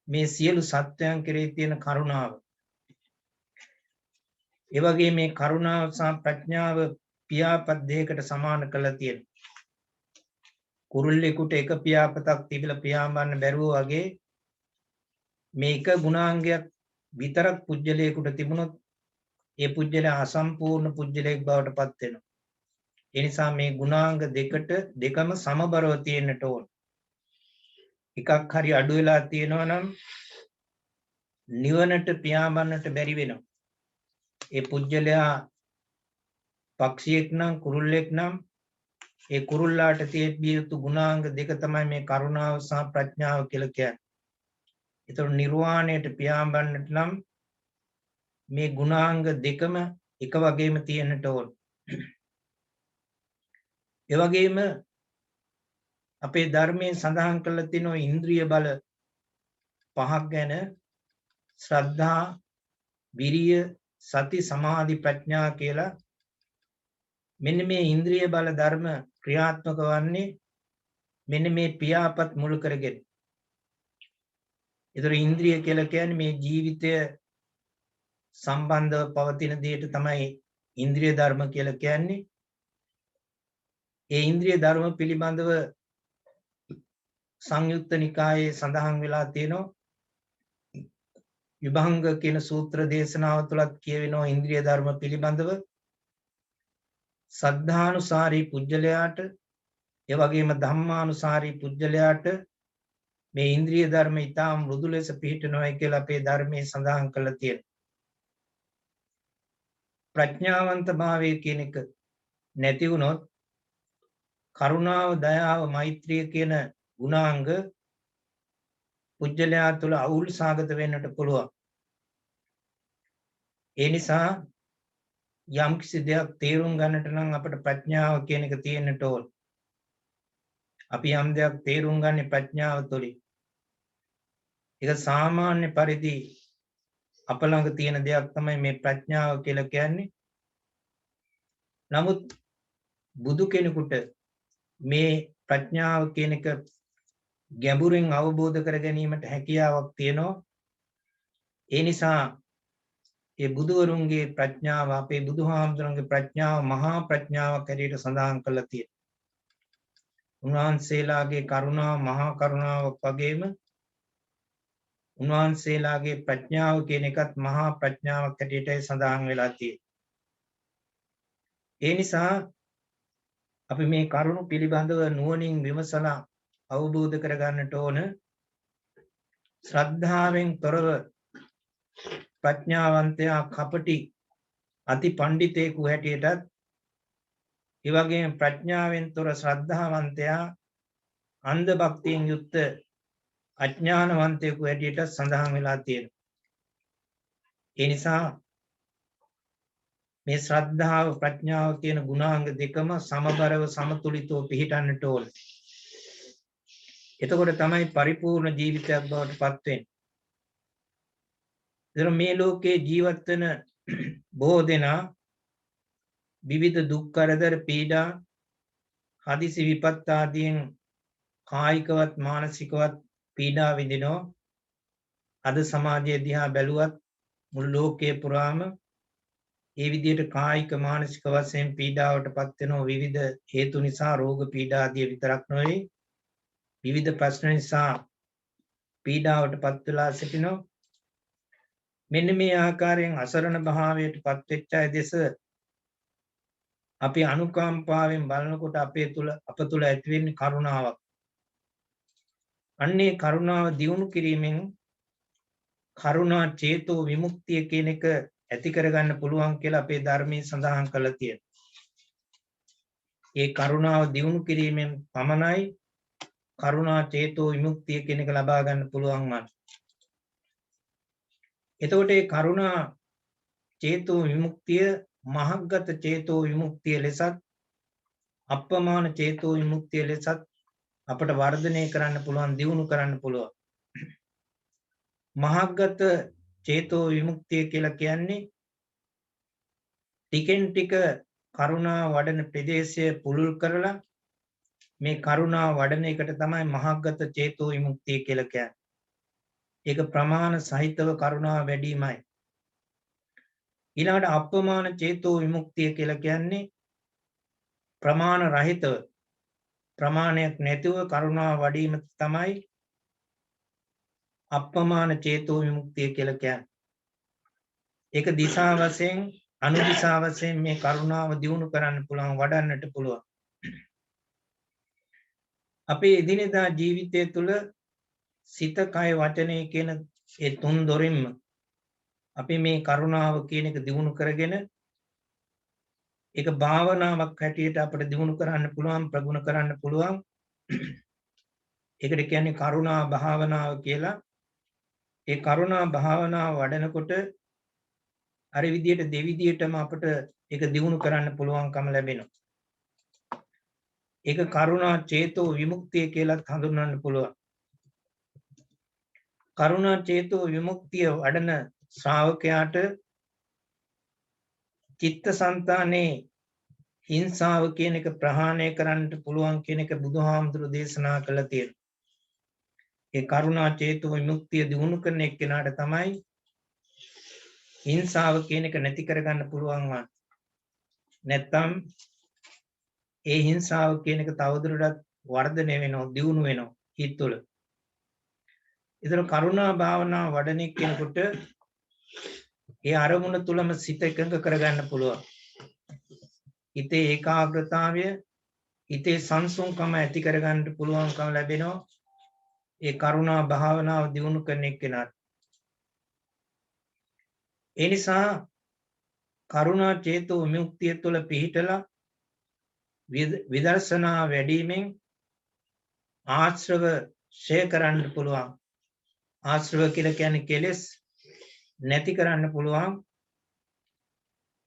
මේ සියලු සත්‍යයන් කෙරෙහි තියෙන කරුණාව. ඒ වගේ මේ කරුණාව සහ ප්‍රඥාව පියාපත් දෙයකට සමාන කරලා තියෙනවා. කුරුල්ලෙකුට එක පියාපතක් තිබිලා පියාඹන්න බැරුව වගේ මේ එක ගුණාංගයක් විතරක් පුජ්‍යලයකට තිබුණොත් ඒ පුජ්‍යලයා අසම්පූර්ණ පුජ්‍යලයක් බවට පත් වෙනවා. ඒ නිසා මේ ගුණාංග දෙකම සමබරව තියෙන්නට ඕන. එකක් හරි අඩු වෙලා තියෙනවා නම් නිවනට පියාඹන්නට බැරි වෙනවා. ඒ පුජ්‍යලයා පක්ෂියෙක් නම් කුරුල්ලෙක් නම් ඒ කුරුල්ලාට තිබිය යුතු ගුණාංග දෙක තමයි මේ කරුණාව සහ ප්‍රඥාව කියලා කියන්නේ. ඒතර නිර්වාණයට පියාඹන්නට නම් මේ ගුණාංග දෙකම එක වගේම තියෙන්නට ඕන. ඒ වගේම අපේ ධර්මයේ සඳහන් කරලා තියෙනවා ඉන්ද්‍රිය බල පහක් ගැන: ශ්‍රද්ධා, විරිය, සති, සමාධි, ප්‍රඥා කියලා. මෙන්න මේ ඉන්ද්‍රිය බල ධර්ම ක්‍රියාත්මක වන්නේ මෙන්න මේ පියාපත් මුල් කරගෙන. ඒතර ඉන්ද්‍රිය කියලා කියන්නේ මේ ජීවිතය සම්බන්ධව පවතින දෙයට තමයි ඉන්ද්‍රිය ධර්ම කියලා කියන්නේ. ඒ ඉන්ද්‍රිය ධර්ම පිළිබඳව සංයුක්ත නිකායේ සඳහන් වෙලා තියෙනවා. විභංග කියන සූත්‍ර දේශනාව තුලත් කියවෙනවා ඉන්ද්‍රිය ධර්ම පිළිබඳව. සද්ධානුසාරී පුජ්‍යලයාට ඒ වගේම ධම්මානුසාරී පුජ්‍යලයාට මේ ඉන්ද්‍රිය ධර්ම ඊටාම් මෘදු ලෙස පිහිටනවා කියලා අපේ ධර්මයේ සඳහන් කරලා තියෙනවා. ප්‍රඥාවන්ත භාවය කියන එක නැති වුණොත් කරුණාව, දයාව, මෛත්‍රිය කියන ගුණාංග පුජ්‍යලයා තුළ අවුල් සාගත වෙන්නට පුළුවන්. ඒ නිසා යම් කිසි දෙයක් තේරුම් ගන්නට නම් අපට ප්‍රඥාව කියන එක තියෙන්නට ඕන. අපි යම් දෙයක් තේරුම් ගන්නේ ප්‍රඥාව තුළින්. ඒක සාමාන්‍ය පරිදි අප ළඟ තියෙන දෙයක් තමයි මේ ප්‍රඥාව කියලා කියන්නේ. නමුත් බුදු කෙනෙකුට මේ ප්‍රඥාව කියන එක ගැඹුරින් අවබෝධ කර ගැනීමට හැකියාවක් තියෙනවා. ඒ නිසා ඒ බුදුවරුන්ගේ ප්‍රඥාව අපේ බුදුහාමුදුරන්ගේ ප්‍රඥාව මහා ප්‍රඥාවක් හැටියට සඳහන් කරලා තියෙනවා. උන්වහන්සේලාගේ කරුණාව මහා කරුණාවක් වගේම උන්වහන්සේලාගේ ප්‍රඥාව කියන එකත් මහා ප්‍රඥාවක් හැටියටයි සඳහන් වෙලා තියෙන්නේ. ඒ නිසා අපි මේ කරුණු පිළිබඳව නුවණින් විමසලා අවබෝධ කරගන්නට ඕන. ශ්‍රද්ධාවෙන් තොරව ප්‍රඥාවන්තයා කපටි අති පඬිතෙකු හැටියටත් ඒ වගේම ප්‍රඥාවෙන් තොර ශ්‍රද්ධාවන්තයා අන්ධ භක්තියෙන් යුක්ත අඥානවන්තයෙකු හැටියට සඳහන් වෙලා තියෙනවා. ඒ නිසා මේ ශ්‍රද්ධාව ප්‍රඥාව කියන ගුණාංග දෙකම සමබරව සමතුලිතව පිහිටන්නට ඕන. එතකොට තමයි පරිපූර්ණ ජීවිතයක් බවට පත් වෙන්නේ. මේ ලෝකේ ජීවත් වෙන බොහෝ දෙනා විවිධ දුක් කරදර පීඩා හදිසි විපත් ආදීන් කායිකවත් මානසිකවත් පීඩා විඳිනවා. අද සමාජයේ දිහා බැලුවත් මුළු ලෝකයේ පුරාම ඒ විදිහට කායික මානසික වශයෙන් පීඩාවට පත් වෙන විවිධ හේතු නිසා රෝග පීඩා ආදී විතරක් නෙවෙයි විවිධ ප්‍රශ්න නිසා පීඩාවට පත් වෙලා සිටිනවා. මෙන්න මේ ආකාරයෙන් අසරණ භාවයට පත් වෙච්ච අය දෙස අපි අනුකම්පාවෙන් බලනකොට අප තුළ ඇති වෙන්නේ කරුණාවක්. අන්නේ කරුණාව දියුණු කිරීමෙන් කරුණා චේතෝ විමුක්තිය කියන එක ඇති කරගන්න පුළුවන් කියලා අපේ ධර්මයේ සඳහන් කරලා තියෙනවා. ඒ කරුණාව දියුණු කිරීමෙන් පමණයි කරුණා චේතෝ විමුක්තිය කියන එක ලබා ගන්න පුළුවන් වන්නේ. එතකොට මේ කරුණා චේතෝ විමුක්තිය මහග්ගත චේතෝ විමුක්තිය ලෙසත් අප්‍රමාණ චේතෝ විමුක්තිය ලෙසත් අපට වර්ධනය කරන්න පුළුවන් දියුණු කරන්න පුළුවන්. මහග්ගත චේතෝ විමුක්තිය කියලා කියන්නේ ටිකෙන් ටික කරුණා වඩන ප්‍රදේශය පුළුල් කරලා මේ කරුණා වඩන එකට තමයි මහග්ගත චේතෝ විමුක්තිය කියලා කියන්නේ. ඒක ප්‍රමාණ සහිතව කරුණා වැඩිමයි. ඊළඟට අප්‍රමාණ චේතෝ විමුක්තිය කියලා කියන්නේ ප්‍රමාණ රහිතව ප්‍රමාණයක් නැතිව කරුණා වඩීම තමයි අප්‍රමාණ චේතෝ විමුක්තිය කියලා කියන්නේ. ඒක දිශා වශයෙන් අනුදිශා වශයෙන් මේ කරුණාව දියුණු කරන්න පුළුවන් වඩන්නට පුළුවන්. අපේ එදිනෙදා ජීවිතය තුළ සිත කය වචනය කියන ඒ තුන් දොරින්ම අපි මේ කරුණාව කියන එක දියුණු කරගෙන ඒක භාවනාවක් හැටියට අපිට දියුණු කරන්න පුළුවන් ප්‍රගුණ කරන්න පුළුවන්. ඒකට කියන්නේ කරුණා භාවනාව කියලා. ඒ කරුණා භාවනාව වඩනකොට අර විදියට දෙවිදියටම අපිට ඒක දියුණු කරන්න පුළුවන්කම ලැබෙනවා. ඒක කරුණා චේතෝ විමුක්තිය කියලා හඳුන්වන්න පුළුවන්. කරුණා චේතෝ විමුක්තිය වඩන ශ්‍රාවකයාට චිත්තසංතානේ හිංසාව කියන එක ප්‍රහාණය කරන්නට පුළුවන් කියන එක බුදුහාමුදුරු දේශනා කළා තියෙනවා. ඒ කරුණා චේතෝ විමුක්තිය දිනු කරන එක්කෙනාට තමයි හිංසාව කියන එක නැති කරගන්න පුළුවන් වන්නේ. නැත්තම් ඒ හිංසාව කියන එක තවදුරටත් වර්ධනය වෙනවා, දියුණු වෙනවා හිත තුළ. ඒතර කරුණා භාවනාව වඩන එක්කෙනෙකුට ඒ අරමුණ තුලම සිත එකඟ කරගන්න පුළුවන්. හිතේ ඒකාග්‍රතාවය, හිතේ සංසුන්කම ඇති කරගන්න පුළුවන්කම ලැබෙනවා. ඒ කරුණා භාවනාව දියුණු කරන එක්කෙනාට. ඒ නිසා කරුණා චේතෝ විමුක්තිය තුළ පිහිටලා විදර්ශනා වැඩිමෙන් ආශ්‍රව ෂේ කරන්න පුළුවන්. ආශ්‍රව කියලා කියන්නේ කෙලෙස් නැති කරන්න පුළුවන්.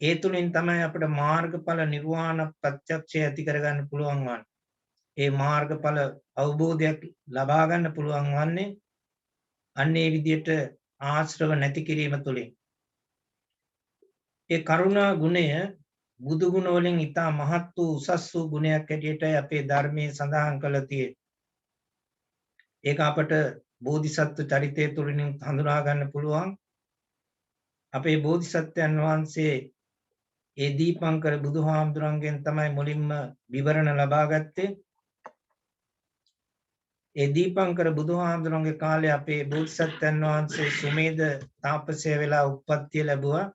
ඒ තුලින් තමයි අපිට මාර්ගඵල නිර්වාණ ප්‍රත්‍යක්ෂය ඇති කරගන්න පුළුවන් වන්නේ. ඒ මාර්ගඵල අවබෝධයක් ලබා ගන්න පුළුවන් වන්නේ අන්න ඒ විදිහට ආශ්‍රව නැති කිරීම තුලින්. ඒ කරුණා ගුණය බුදු ගුණ වලින් ඉතා මහත් වූ උසස් වූ ගුණයක් හැටියටයි අපේ ධර්මයේ සඳහන් කරලා තියෙන්නේ. ඒක අපට බෝධිසත්ව චරිතය තුලින් හඳුනා ගන්න පුළුවන්. අපේ බෝධිසත්වයන් වහන්සේ ඒ දීපංකර බුදුහාමුදුරන්ගෙන් තමයි මුලින්ම විවරණ ලබා ගත්තේ. ඒ දීපංකර බුදුහාමුදුරන්ගේ කාලේ අපේ බෝධිසත්වයන් වහන්සේ සුමේද තාපසය වෙලා උප්පත්තිය ලැබුවා.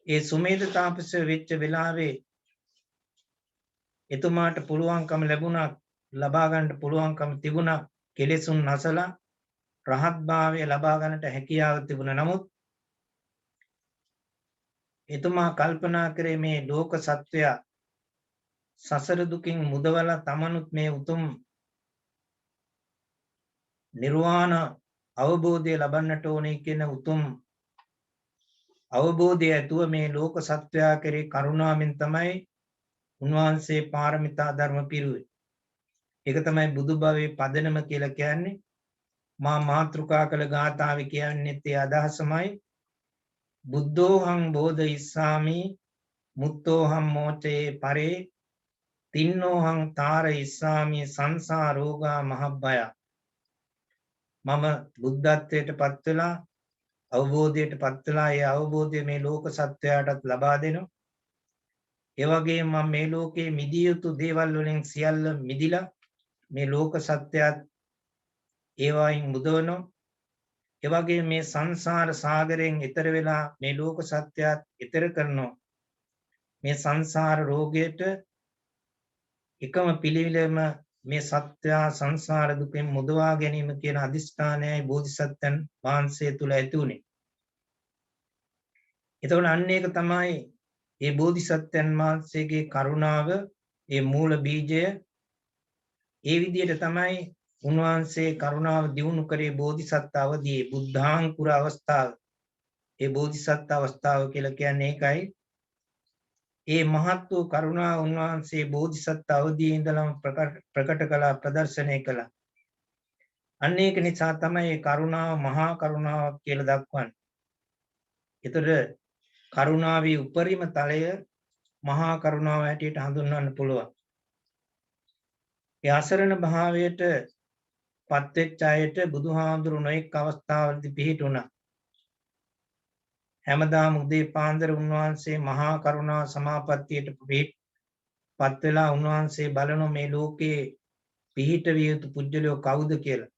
ඒ සුමේද තාපසය වෙච්ච වෙලාවේ එතුමාට පුළුවන්කම ලැබුණා, ලබා ගන්නට පුළුවන්කම තිබුණා කෙලෙසුන් නැසලා රහත් භාවය ලබා ගන්නට හැකියාව තිබුණා. නමුත් එතුමා කල්පනා කරේ මේ ලෝක සත්වයා සසර දුකින් මුදවලා තමනුත් මේ උතුම් නිර්වාණ අවබෝධය ලබන්නට ඕනේ කියන උතුම් අවබෝධය ඇතුව මේ ලෝක සත්වයා කෙරේ කරුණාවෙන් තමයි උන්වහන්සේ පාරමිතා ධර්ම පිරුවේ. ඒක තමයි බුදු භවයේ පදනම කියලා කියන්නේ. මා මාතෘකා කළ ගාථාවේ කියන්නේ ඒ අදහසමයි. බුද්ධෝහං බෝධිස්සාමි මුත්තෝහං මෝචේ පරේ තින්නෝහං තාරයිස්සාමි සංසාරෝගා මහබ්බය. මම බුද්ධත්වයට පත් වෙලා අවබෝධයට පත් වෙලා ඒ අවබෝධය මේ ලෝක සත්වයාටත් ලබා දෙනවා. ඒ වගේම මම මේ ලෝකේ මිදිය යුතු දේවල් වලින් සියල්ල මිදිලා මේ ලෝක සත්‍යයත් ඒවායින් මුදවනවා. ඒ වගේම මේ සංසාර සාගරයෙන් එතර වෙලා මේ ලෝක සත්‍යයත් එතර කරනවා. මේ සංසාර රෝගයට එකම පිළිවිලම මේ සත්‍ය සංසාර දුකෙන් මුදවා ගැනීම කියන අදිෂ්ඨානයයි බෝධිසත්වයන් වහන්සේ තුල ඇති උනේ. එතකොට අන්න ඒක තමයි මේ බෝධිසත්වයන් වහන්සේගේ කරුණාව, ඒ මූල බීජය. ඒ විදිහට තමයි උන්වහන්සේ කරුණාව දියුණු කරේ බෝධිසත්ව අවදියේ බුද්ධාංකුර අවස්ථාව. ඒ බෝධිසත්ව අවස්ථාව කියලා කියන්නේ ඒකයි. ඒ මහත් වූ කරුණාව උන්වහන්සේ බෝධිසත්ව අවදියේ ඉඳලම ප්‍රකට කළා, ප්‍රදර්ශනය කළා. අන්න ඒක නිසා තමයි මේ කරුණාව මහා කරුණාවක් කියලා දක්වන්නේ. ඒතර කරුණාවේ උපරිම තලය මහා කරුණාව හැටියට හඳුන්වන්න පුළුවන්. ඒ අසරණ භාවයට පත්වෙච්ච අයට බුදුහාමුදුරු නොඑක් අවස්ථාවලදී පිහිටුණා. හැමදාම උදේ පාන්දර උන්වහන්සේ මහා කරුණා සමාපත්තියට පත් වෙලා උන්වහන්සේ බලන මේ ලෝකේ පිහිට විය යුතු පුජ්‍යලෝ කවුද කියලා.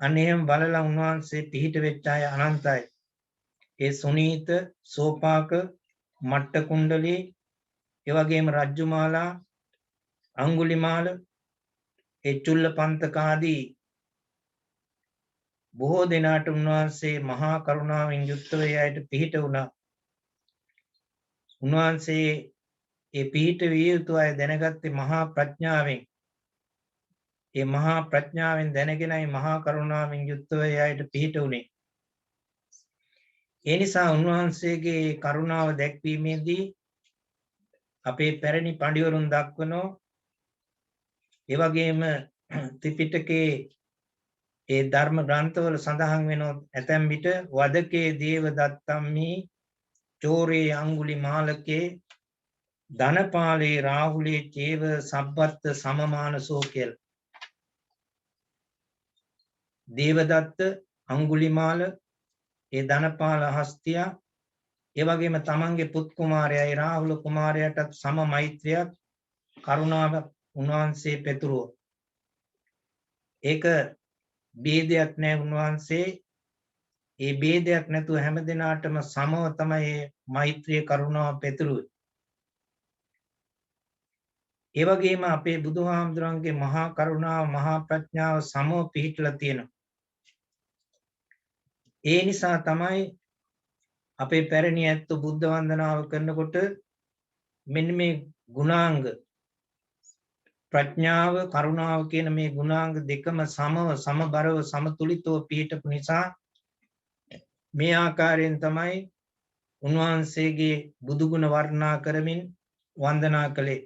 අන්න එහෙම බලලා උන්වහන්සේ පිහිට වෙච්ච අය අනන්තයි. ඒ සුනීත, සෝපාක, මට්ට කුණ්ඩලී, ඒ වගේම රජ්ජුමාලා, අඟුලිමාල, ඒ චුල්ලපන්තක ආදී බොහෝ දෙනාට උන්වහන්සේ මහා කරුණාවෙන් යුක්ත වේ අයට පිහිට වුණා. උන්වහන්සේ ඒ පිහිට විය යුතු අය දැනගත්තේ මහා ප්‍රඥාවෙන්. ඒ මහා ප්‍රඥාවෙන් දැනගෙනයි මහා කරුණාවෙන් යුක්ත වේ අයට පිහිට උනේ. ඒ නිසා උන්වහන්සේගේ කරුණාව දැක්වීමේදී අපේ පැරණි පඬිවරුන් දක්වනෝ, ඒ වගේම ත්‍රිපිටකයේ ඒ ධර්ම ග්‍රන්ථවල සඳහන් වෙනෝ ඇතැම් විට වදකේ දේව දත්තම්හි චෝරේ අංගුලි මාලකේ ධනපාලේ රාහුලේ චේව සබ්බත්ත සමමානසෝ කියලා. දේවදත්ත, අංගුලිමාල, ඒ ධනපාල හස්තියා, ඒ වගේම තමන්ගේ පුත් කුමාරයයි රාහුල කුමාරයාටත් සම මෛත්‍රියක් කරුණාව උන්වහන්සේ පෙතුරුවා. ඒක ભેදයක් නැහැ. උන්වහන්සේ ඒ ભેදයක් නැතුව හැම දිනාටම සමව තමයි මෛත්‍රිය කරුණාව පෙතුරුවේ. ඒ වගේම අපේ බුදුහාමුදුරන්ගේ මහා කරුණාව, මහා ප්‍රඥාව සමව පිහිටලා තියෙනවා. ඒ නිසා තමයි අපේ පැරණි ඇත්තු බුද්ධ වන්දනාව කරනකොට මෙන්න මේ ගුණාංග ප්‍රඥාව කරුණාව කියන මේ ගුණාංග දෙකම සමව සමබරව සමතුලිතව පිහිටපු නිසා මේ ආකාරයෙන් තමයි උන්වහන්සේගේ බුදුගුණ වර්ණනා කරමින් වන්දනා කළේ.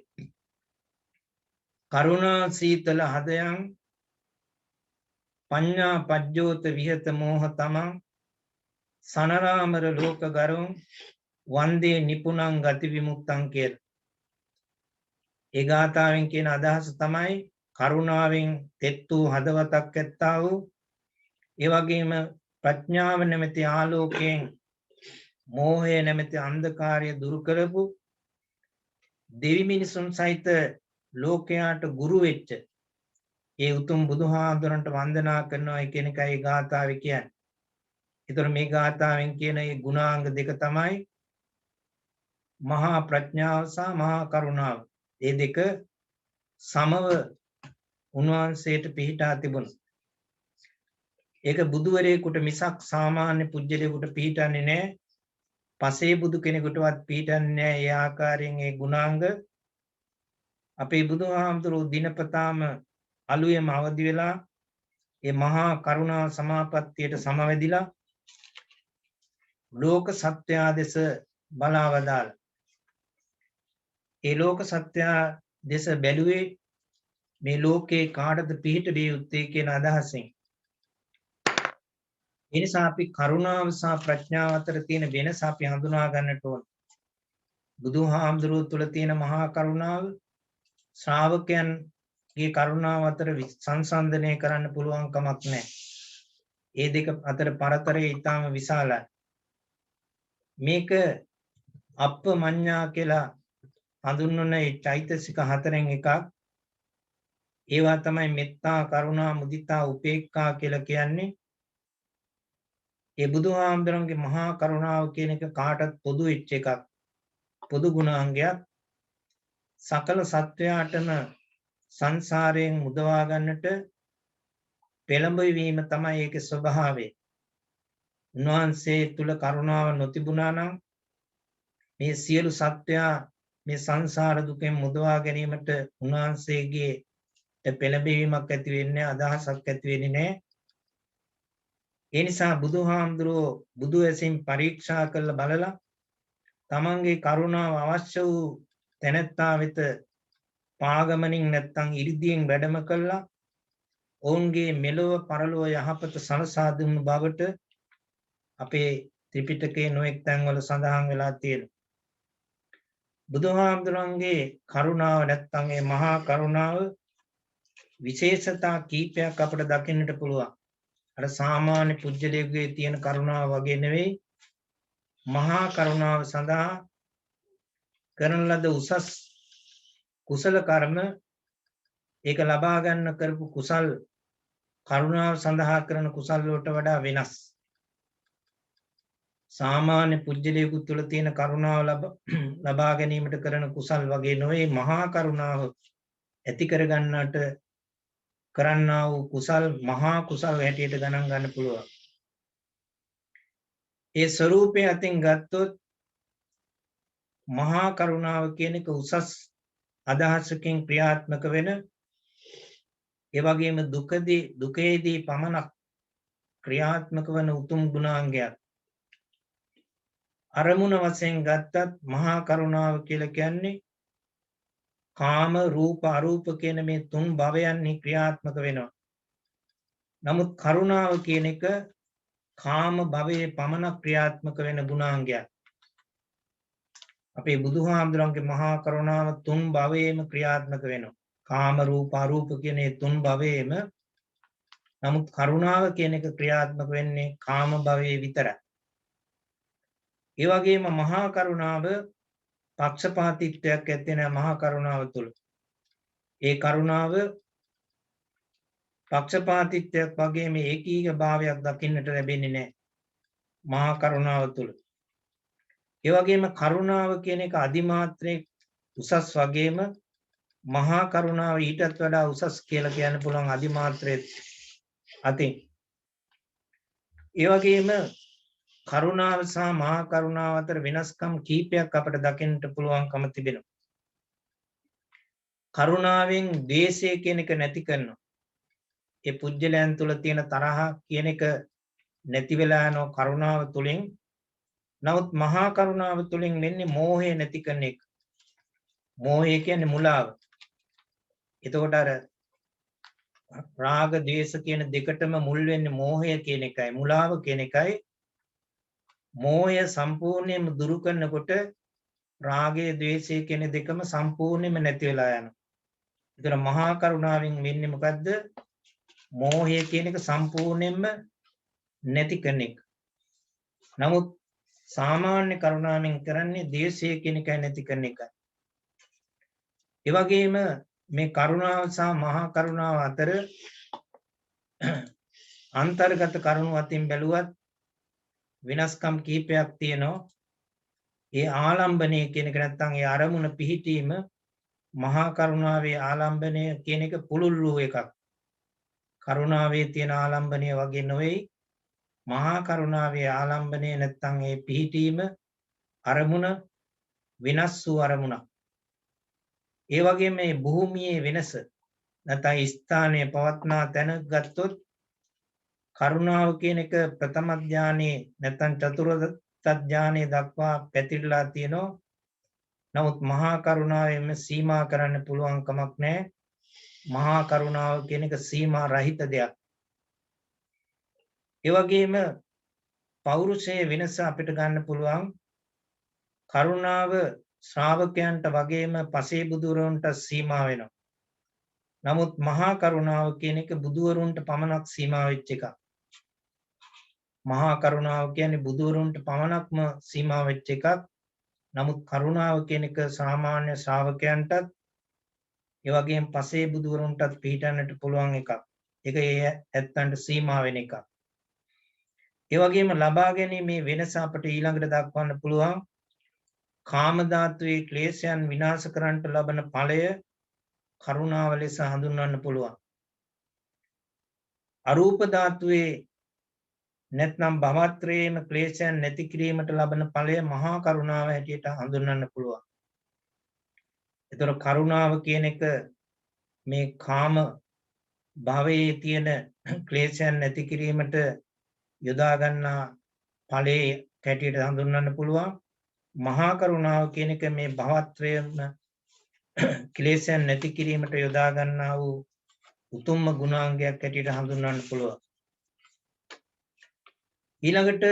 කරුණා සීතල හදයන් පඤ්ඤා පජ්ජෝත විහෙත මෝහ තමං සනරාමර ලෝක ගරුං වන්දේ නිපුණං ගති විමුක්තං කියලා. ඒ ගාථාවෙන් කියන අදහස තමයි කරුණාවෙන් තෙත් වූ හදවතක් ඇත්තා වූ ඒ වගේම ප්‍රඥාව නැමැති ආලෝකයෙන් මෝහය නැමැති අන්ධකාරය දුරු කරපු දෙවි මිනිසුන් සහිත ලෝකයාට ගුරු වෙච්ච ඒ උතුම් බුදුහාමුදුරන්ට වන්දනා කරනවා කියන එකයි ගාථාවේ කියන්නේ. ඒතර මේ ගාථාවෙන් කියන මේ ගුණාංග දෙක තමයි මහා ප්‍රඥාව සහ මහා කරුණාව. මේ දෙක සමව උන්වහන්සේට පිහිටා තිබුණා. ඒක බුදුවරයෙකුට මිසක් සාමාන්‍ය පුජ්‍යලයකට පිහිටන්නේ නැහැ. පසේ බුදු කෙනෙකුටවත් පිහිටන්නේ නැහැ. ඒ ආකාරයෙන් ඒ ගුණාංග අපේ බුදුහාමුදුරුවෝ දිනපතාම අලුයම අවදි වෙලා ඒ මහා කරුණා සමාපත්තියට සමවැදිලා ලෝක සත්‍යය දෙස බලවදාලා. ඒ ලෝක සත්‍යය දෙස බැලුවේ මේ ලෝකේ කාටද පිහිට විය යුත්තේ කියන අදහසින්. ඒ නිසා අපි කරුණාව සහ ප්‍රඥාව අතර තියෙන වෙනස අපි හඳුනා ගන්නට ඕන. බුදුහාමුදුරුවෝ තුල තියෙන මහා කරුණාව ශ්‍රාවකයන්ගේ කරුණාව අතර සංසන්දනය කරන්න පුළුවන් කමක් නැහැ. ඒ දෙක අතර පරතරය ඊටාම විශාලයි. මේක අප්පමඤ්ඤා කියලා හඳුන්වන ඒ චෛතසික හතරෙන් එකක්. ඒවා තමයි මෙත්තා, කරුණා, මුදිතා, උපේක්ඛා කියලා කියන්නේ. ඒ බුදුහාමුදුරන්ගේ මහා කරුණාව කියන එක කාටත් පොදු වෙච්ච එකක්. පොදු ගුණාංගයක්. සකල සත්වයාටම සංසාරයෙන් මුදවා ගන්නට පෙළඹවීම තමයි ඒකේ ස්වභාවය. උන්වහන්සේ තුල කරුණාව නොතිබුණා නම් මේ සියලු සත්වයා මේ සංසාර දුකෙන් මුදවා ගැනීමට උන්වහන්සේගේ පෙළඹවීමක් ඇති වෙන්නේ, අදහසක් ඇති වෙන්නේ නැහැ. ඒ නිසා බුදුහාමුදුරුවෝ බුදු ඇසින් පරීක්ෂා කරලා බලලා තමන්ගේ කරුණාව අවශ්‍ය වූ තැනැත්තා වෙත පාගමනින් නැත්තම් ඉරිදියෙන් වැඩම කළා ඔවුන්ගේ මෙලොව පරලොව යහපත සලසා දුන්නු බවට අපේ ත්‍රිපිටකයේ නොඑක් තැන්වල සඳහන් වෙලා තියෙනවා. බුදුහාමුදුරන්ගේ කරුණාව නැත්තම් මේ මහා කරුණාව විශේෂතා කීපයක් අපිට දකින්නට පුළුවන්. අර සාමාන්‍ය පුජ්‍යලයේ තියෙන කරුණාව වගේ නෙවෙයි. මහා කරුණාව සඳහා කරන ලද උසස් කුසල කර්ම ඒක ලබා ගන්න කරපු කුසල් කරුණාව සඳහා කරන කුසල් වලට වඩා වෙනස්. සාමාන්‍ය පුජ්‍යලයේ තුල තියෙන කරුණාව ලබා ගැනීමට කරන කුසල් වගේ නොවේ. මහා කරුණාව ඇති කර ගන්නට කරන්නා වූ කුසල් මහා කුසල් හැටියට ගණන් ගන්න පුළුවන්. ඒ ස්වરૂපය අතින් ගත්තොත් මහා කරුණාව කියන එක උසස් අදහසකින් ක්‍රියාත්මක වෙන ඒ වගේම දුකේදී පමණක් ක්‍රියාත්මක වන උතුම් ගුණාංගයක්. අරමුණ වශයෙන් ගත්තත් මහා කරුණාව කියලා කියන්නේ කාම රූප අරූප කියන මේ තුන් භවයන්හි ක්‍රියාත්මක වෙනවා. නමුත් කරුණාව කියන එක කාම භවයේ පමණක් ක්‍රියාත්මක වෙන ගුණාංගයක්. අපේ බුදුහාමුදුරන්ගේ මහා කරුණාව තුන් භවයේම ක්‍රියාත්මක වෙනවා. කාම රූප අරූප කියන මේ තුන් භවයේම. නමුත් කරුණාව කියන එක ක්‍රියාත්මක වෙන්නේ කාම භවයේ විතරයි. ඒ වගේම මහා කරුණාව පක්ෂපාතීත්වයක් ඇත්තේ නැහැ මහා කරුණාව තුළ. ඒ කරුණාව පක්ෂපාතීත්වයක් වගේම ඒකීය භාවයක් දකින්නට ලැබෙන්නේ නැහැ මහා කරුණාව තුළ. ඒ වගේම කරුණාව කියන එක අදිමාත්‍රයේ උසස් වගේම මහා කරුණාව ඊටත් වඩා උසස් කියලා කියන්න පුළුවන් අදිමාත්‍රයේ අතින්. ඒ වගේම කරුණාව සහ මහා කරුණාව අතර වෙනස්කම් කීපයක් අපිට දකින්නට පුළුවන්කම තිබෙනවා. කරුණාවෙන් ද්වේෂය කියන එක නැති කරනවා. ඒ පුජ්‍යලයන් තුල තියෙන තරහ කියන එක නැති වෙලා යනවා කරුණාව තුලින්. නමුත් මහා කරුණාව තුලින් වෙන්නේ මෝහය නැති කරන එක. මෝහය කියන්නේ මුලාව. එතකොට අර රාග ද්වේෂ කියන දෙකටම මුල් වෙන්නේ මෝහය කියන එකයි මුලාව කියන එකයි. මෝහය සම්පූර්ණයෙන්ම දුරු කරනකොට රාගය ද්වේෂය කියන දෙකම සම්පූර්ණයෙන්ම නැති වෙලා යනවා. ඒතර මහා කරුණාවෙන් වෙන්නේ මොකද්ද? මෝහය කියන එක සම්පූර්ණයෙන්ම නැති කරන එක. නමුත් සාමාන්‍ය කරුණාවෙන් කරන්නේ ද්වේෂය කියන එක නැති කරන එකයි. ඒ වගේම මේ කරුණාව සහ මහා කරුණාව අතර අන්තර්ගත කරුණු අතින් බැලුවත් වෙනස්කම් කීපයක් තියෙනවා. ඒ ආලම්බණය කියන එක නැත්නම් ඒ අරමුණ පිහිටීම මහා කරුණාවේ ආලම්බණය කියන එක පුළුල් වූ එකක්. කරුණාවේ තියෙන ආලම්බණය වගේ නෙවෙයි. මහා කරුණාවේ ආලම්බණය නැත්නම් ඒ පිහිටීම අරමුණ වෙනස් වූ අරමුණක්. ඒ වගේම මේ භූමියේ වෙනස නැත්නම් ස්ථානයේ පවත්නා තැන ගත්තොත් කරුණාව කියන එක ප්‍රථම ඥානයේ නැත්නම් චතුර්ථ ඥානයේ දක්වා පැතිරලා තියෙනවා. නමුත් මහා කරුණාවෙම සීමා කරන්න පුළුවන් කමක් නැහැ. මහා කරුණාව කියන එක සීමා රහිත දෙයක්. ඒ වගේම පෞරුෂයේ වෙනස අපිට ගන්න පුළුවන්. කරුණාව ශ්‍රාවකයන්ට වගේම පසේ බුදුරන්ට සීමා වෙනවා. නමුත් මහා කරුණාව කියන එක බුදුවරුන්ට පමණක් සීමා වෙච්ච එකක්. මහා කරුණාව කියන්නේ බුදුවරුන්ට පමණක්ම සීමා වෙච්ච එකක්. නමුත් කරුණාව කියන එක සාමාන්‍ය ශ්‍රාවකයන්ටත් ඒ වගේම පසේ බුදුවරුන්ටත් පිළිටන්නට පුළුවන් එකක්. ඒක ඒ ඇත්තන්ට සීමා වෙන එකක්. ඒ වගේම ලබා ගැනීමේ වෙනස අපිට ඊළඟට දක්වන්න පුළුවන්. කාම ධාතුවේ ක්ලේශයන් විනාශ කරන්නට ලබන ඵලය කරුණාව ලෙස හඳුන්වන්න පුළුවන්. අරූප ධාතුවේ නැත්නම් භවත්‍රයේම ක්ලේශයන් නැති කිරීමට ලබන ඵලය මහා කරුණාව හැටියට හඳුන්වන්න පුළුවන්. ඒතර කරුණාව කියන එක මේ කාම භවයේ තියෙන ක්ලේශයන් නැති කිරීමට යොදා ගන්නා ඵලයේ හැටියට හඳුන්වන්න පුළුවන්. මහා කරුණාව කියන එක මේ භවත්‍රයේම ක්ලේශයන් නැති කිරීමට යොදා ගන්නා වූ උතුම්ම ගුණාංගයක් හැටියට හඳුන්වන්න පුළුවන්. ඊළඟට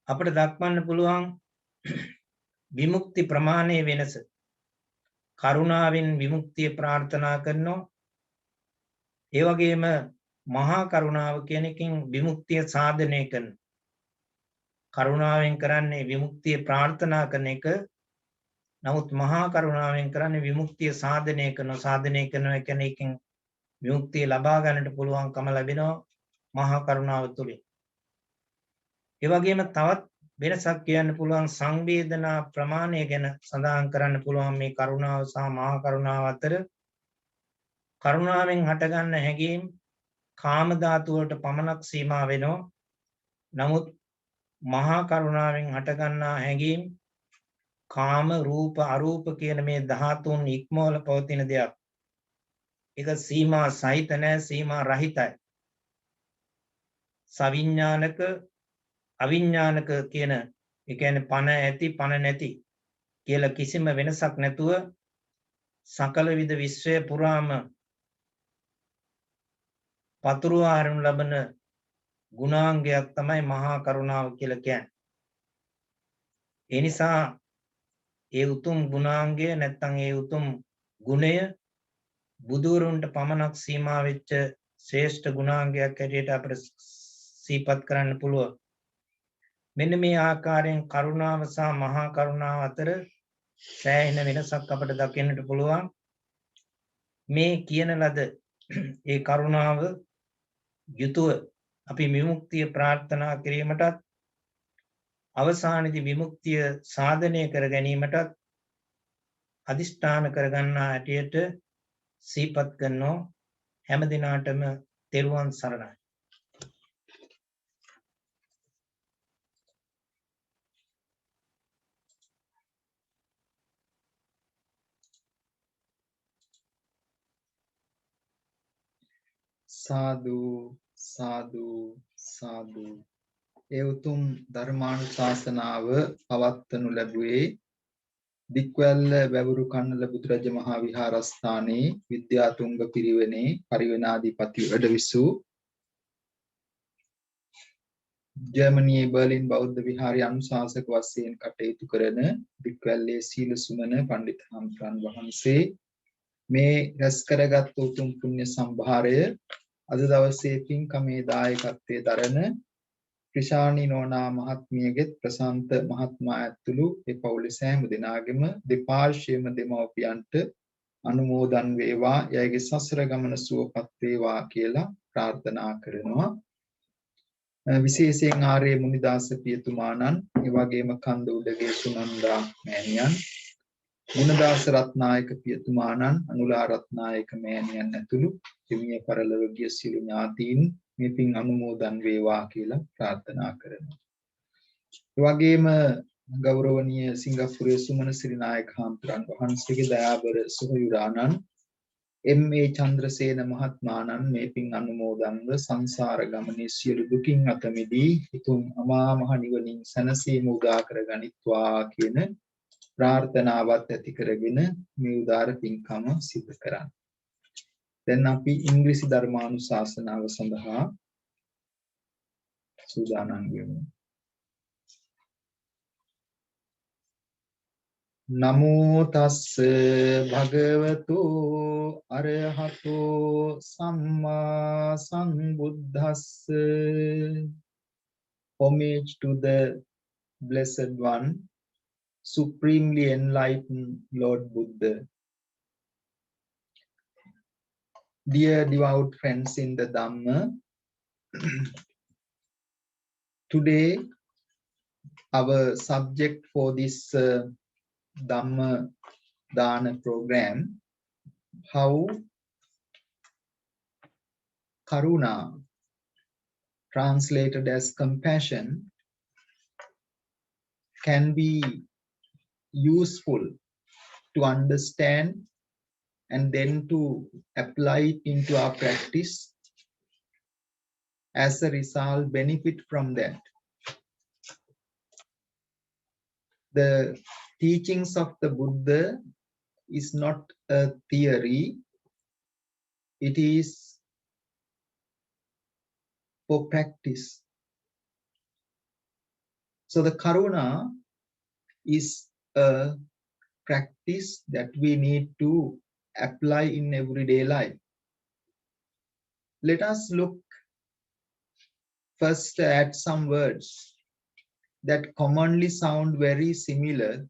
අපිට දක්වන්න පුළුවන් විමුක්ති ප්‍රමාණයේ වෙනස. කරුණාවෙන් විමුක්තිය ප්‍රාර්ථනා කරනවා. ඒ වගේම මහා කරුණාව කියන එකෙන් විමුක්තිය සාධනය කරනවා. කරුණාවෙන් කරන්නේ විමුක්තිය ප්‍රාර්ථනා කරන එක. නමුත් මහා කරුණාවෙන් කරන්නේ විමුක්තිය සාධනය කරනවා. සාධනය කරනවා කියන්නේ එකෙන් විමුක්තිය ලබා ගන්නට පුළුවන්කම ලැබෙනවා මහා කරුණාව තුළින්. ඒ වගේම තවත් වෙනසක් කියන්න පුළුවන් සංවේදනා ප්‍රමාණය ගැන සඳහන් කරන්න පුළුවන් මේ කරුණාව සහ මහා කරුණාව අතර. කරුණාවෙන් හටගන්න හැඟීම් කාම ධාතු වලට පමණක් සීමා වෙනවා. නමුත් මහා කරුණාවෙන් හටගන්නා හැඟීම් කාම රූප අරූප කියන මේ ධාතුන් ඉක්මවල පවතින දෙයක්. ඒක සීමා සහිත නැහැ, සීමා රහිතයි. සවිඥානික අවිඥානික කියන ඒ කියන්නේ පණ ඇති පණ නැති කියලා කිසිම වෙනසක් නැතුව සකල විද විශ්වය පුරාම පතුරවා හරිනු ලබන ගුණාංගයක් තමයි මහා කරුණාව කියලා කියන්නේ. ඒ නිසා ඒ උතුම් ගුණාංගය නැත්නම් ඒ උතුම් ගුණය බුදුරුන්ට පමණක් සීමා වෙච්ච ශ්‍රේෂ්ඨ ගුණාංගයක් හැටියට අපිට සිහිපත් කරන්න පුළුවන්. මෙන්න මේ ආකාරයෙන් කරුණාව සහ මහා කරුණාව අතර සෑහෙන වෙනසක් අපිට දකින්නට පුළුවන්. මේ කියන ලද ඒ කරුණාව යුතුව අපි විමුක්තිය ප්‍රාර්ථනා කිරීමටත් අවසානයේදී විමුක්තිය සාධනය කර ගැනීමටත් අදිෂ්ඨාන කරගන්නා හැටියට සිහිපත් කරනවා. හැම දිනාටම තෙරුවන් සරණයි. සාදු සාදු සාදු. ඒ උතුම් ධර්මානුශාසනාව පවත්වනු ලැබුවේ දික්වැල්ල වැවුරු කන්නල බුදුරජ මහා විහාරස්ථානයේ විද්‍යාතුංග පිරිවෙනේ පරිවෙනාධිපති වැඩවිසූ ජර්මනියේ බර්ලින් බෞද්ධ විහාරයේ අනුශාසක වශයෙන් කටයුතු කරන දික්වැල්ලේ සීල සුමන පඬිත් හාමුදුරන් වහන්සේ මේ රැස් කරගත් උතුම් පුණ්‍ය සම්භාරය අද දවසේ පින්කමේ දායකත්වයේ දරන ක්‍රිෂානි නෝනා මහත්මියගෙත් ප්‍රසන්ත මහත්මයා ඇතුළු ඒ පවුලේ සෑම දෙනාගේම දෙපාර්ශ්වයේම දෙමව්පියන්ට අනුමෝදන් වේවා යයිගේ සසර ගමන සුවපත් වේවා කියලා ප්‍රාර්ථනා කරනවා. විශේෂයෙන් ආර්ය මුනිදාස පියතුමාණන් ඒ වගේම කන්ද උඩගේ සුනන්දා මෑණියන් ගුණදාස රත්නායක පියතුමාණන් අනුලා රත්නායක මෑණියන් ඇතුළු දෙවිය පරලොව ගිය සියලු ඥාතීන් මේ පින් අනුමෝදන් වේවා කියලා ප්‍රාර්ථනා කරනවා. ඒ වගේම ගෞරවනීය සිංගප්පූරුවේ සුමන සිරිනායක හාමුදුරන් වහන්සේගේ දයාබර සොහොයුරාණන් එම්.ඒ. චන්ද්‍රසේන මහත්මයාණන් මේ පින් අනුමෝදන්ව සංසාර ගමනේ සියලු දුකින් අත මිදී උතුම් අමා මහ නිවනින් සැනසීම උදා කර ගනිත්වා කියන ප්‍රාර්ථනාවත් ඇති කරගෙන මේ උදාර පින්කම සිදු කරන්නේ. දැන් අපි ඉංග්‍රීසි ධර්මානුශාසනාව සඳහා සූදානම් වෙමු. නමෝ තස්ස භගවතු අරහතෝ සම්මා සම්බුද්දස්ස. Homage to the Blessed One, Supremely Enlightened Lord Buddha. Dear devout friends in the Dhamma, today our subject for this Dhamma Dana program, how Karuna, translated as compassion, can be useful to understand and then to apply it into our practice. As a result, benefit from that. The teachings of the Buddha is not a theory, it is for practice. So the Karuna is a practice that we need to apply in everyday life. Let us look first at some words that commonly sound very similar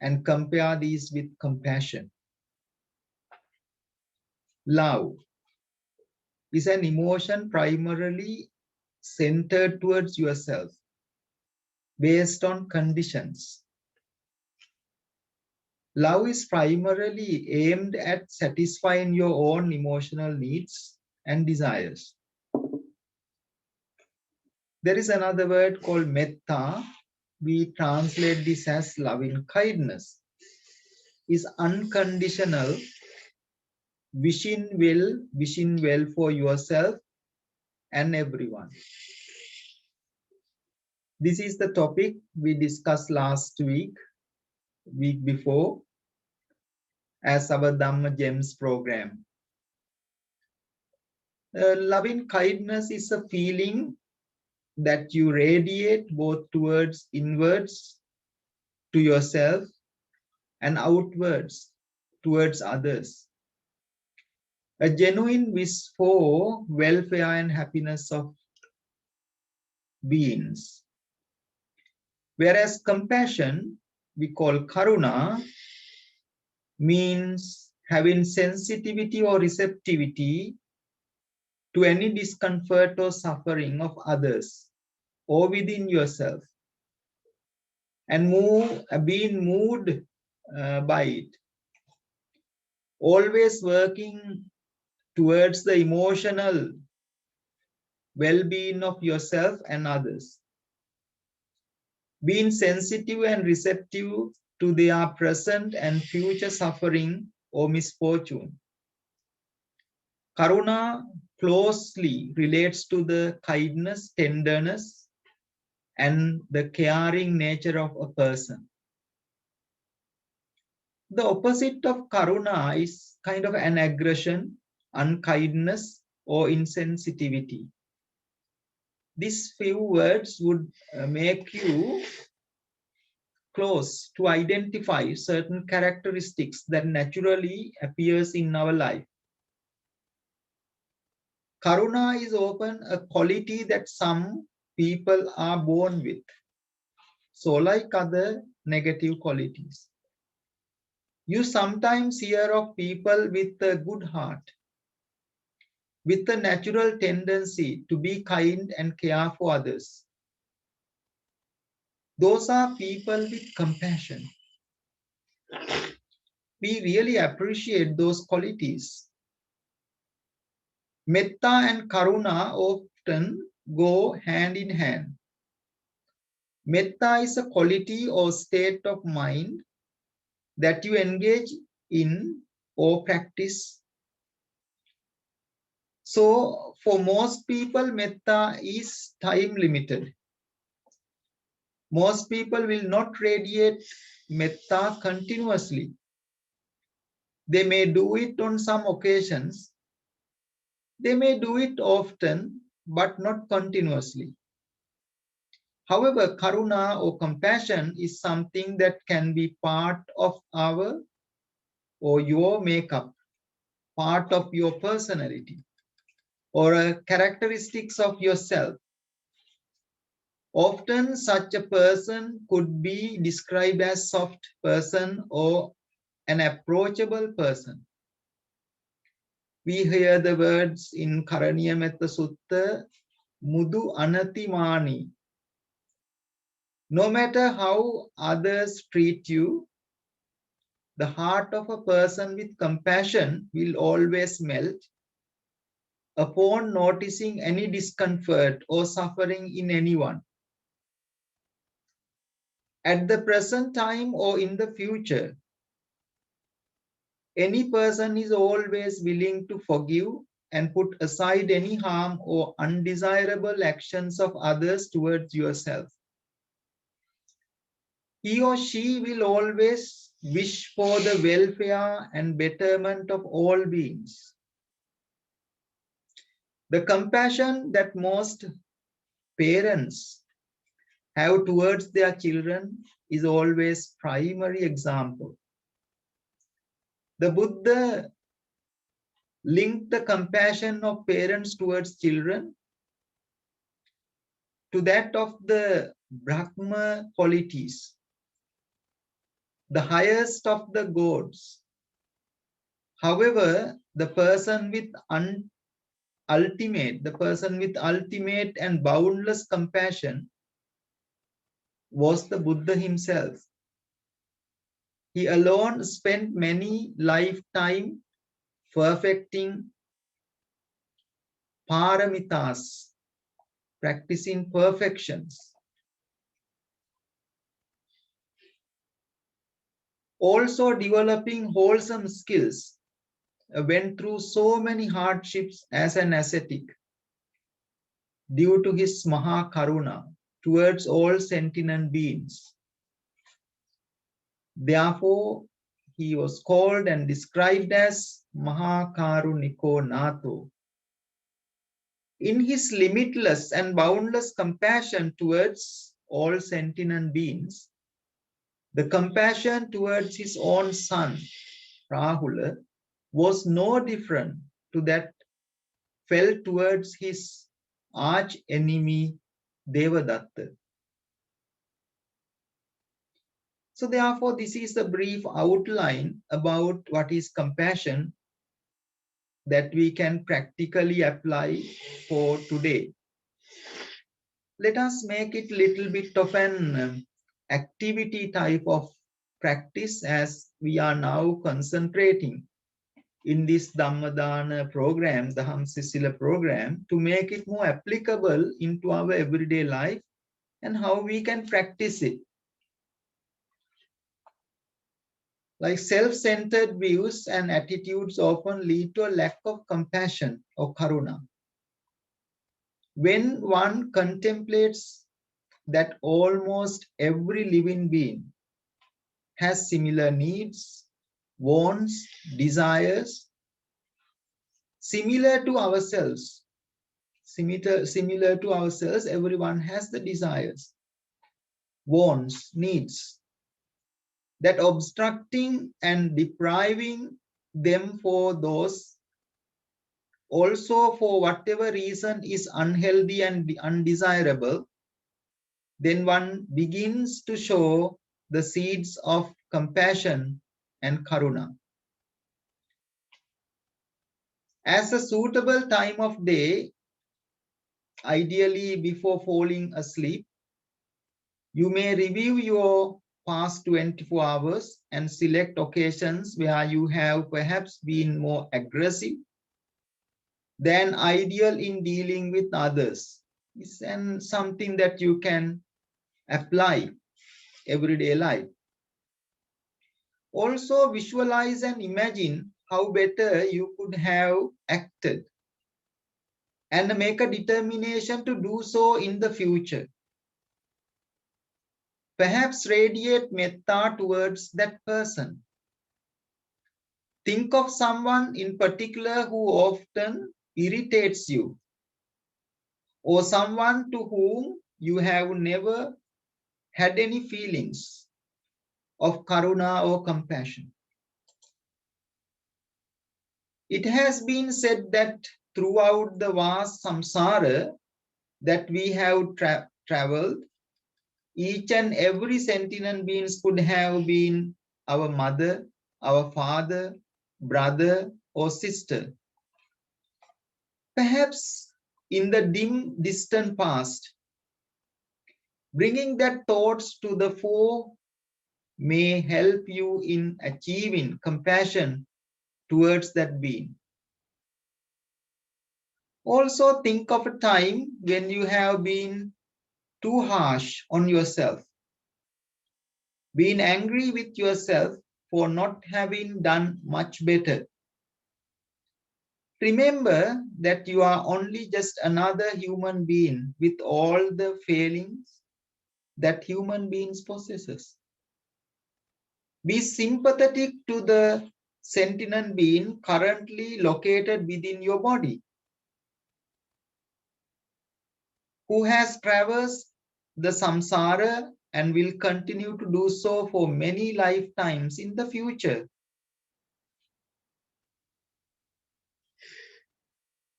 and compare these with compassion. Love is an emotion primarily centered towards yourself, based on conditions. Love is primarily aimed at satisfying your own emotional needs and desires. There is another word called metta. We translate this as loving kindness. Is unconditional, wishing well for yourself and everyone. This is the topic we discussed last week before, as our Dhamma Gems program. Loving kindness is a feeling that you radiate both towards inwards to yourself and outwards towards others. A genuine wish for welfare and happiness of beings. Whereas compassion, we call Karuna, means having sensitivity or receptivity to any discomfort or suffering of others or within yourself, and being moved by it. Always working towards the emotional well-being of yourself and others. Being sensitive and receptive to their present and future suffering or misfortune. Karuna closely relates to the kindness, tenderness, and the caring nature of a person. The opposite of Karuna is kind of an aggression, unkindness, or insensitivity. These few words would make you close to identify certain characteristics that naturally appears in our life. Karuna is often a quality that some people are born with. So like other negative qualities. You sometimes hear of people with a good heart, with a natural tendency to be kind and care for others. Those are people with compassion. We really appreciate those qualities. Metta and Karuna often go hand in hand. Metta is a quality or state of mind that you engage in or practice. So for most people, metta is time limited. Most people will not radiate metta continuously. They may do it on some occasions. They may do it often, but not continuously. However, karuna or compassion is something that can be part of our or your makeup, part of your personality, or characteristics of yourself. Often such a person could be described as soft person or an approachable person. We hear the words in Karaniya Metta Sutta, Mudu Anatimani. No matter how others treat you, the heart of a person with compassion will always melt upon noticing any discomfort or suffering in anyone. At the present time or in the future, any person is always willing to forgive and put aside any harm or undesirable actions of others towards yourself. He or she will always wish for the welfare and betterment of all beings. The compassion that most parents have towards their children is always primary example. The Buddha linked the compassion of parents towards children to that of the Brahma qualities, the highest of the gods. However, the person with ultimate and boundless compassion was the Buddha himself. He alone spent many lifetimes perfecting paramitas, practicing perfections. Also developing wholesome skills, went through so many hardships as an ascetic due to his Maha Karuna towards all sentient beings. Therefore, he was called and described as Maha Karuniko Nato. In his limitless and boundless compassion towards all sentient beings, the compassion towards his own son, Rahula, was no different to that felt towards his arch enemy, Devadatta. So therefore, this is a brief outline about what is compassion that we can practically apply for today. Let us make it a little bit of an activity type of practice as we are now concentrating in this Dhammadana program, the Daham Sisila program, to make it more applicable into our everyday life and how we can practice it. Like self-centered views and attitudes often lead to a lack of compassion or karuna. When one contemplates that almost every living being has similar needs, wants, desires, similar to ourselves, everyone has the desires, wants, needs, that obstructing and depriving them for those also for whatever reason is unhealthy and undesirable, then one begins to show the seeds of compassion and karuna. As a suitable time of day, ideally before falling asleep, you may review your past 24 hours and select occasions where you have perhaps been more aggressive than ideal in dealing with others. It's something that you can apply everyday life. Also visualize and imagine how better you could have acted and make a determination to do so in the future. Perhaps radiate metta towards that person. Think of someone in particular who often irritates you, or someone to whom you have never had any feelings of karuna or compassion. It has been said that throughout the vast samsara that we have traveled, each and every sentient beings could have been our mother, our father, brother, or sister. Perhaps in the dim, distant past, bringing that thoughts to the fore may help you in achieving compassion towards that being. Also think of a time when you have been too harsh on yourself, been angry with yourself for not having done much better. Remember that you are only just another human being with all the failings that human beings possesses. Be sympathetic to the sentient being currently located within your body, who has traversed the samsara and will continue to do so for many lifetimes in the future.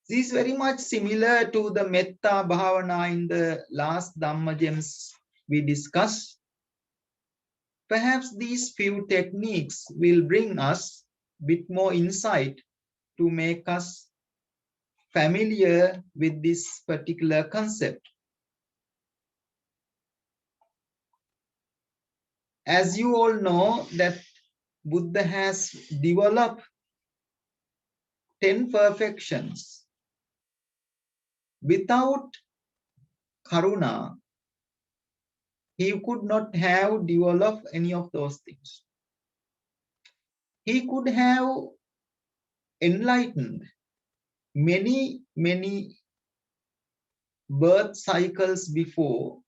This is very much similar to the metta bhavana in the last Dhamma gems we discussed. Perhaps these few techniques will bring us a bit more insight to make us familiar with this particular concept. As you all know that Buddha has developed 10 perfections. Without karuna, he could not have developed any of those things. He could have enlightened many birth cycles before,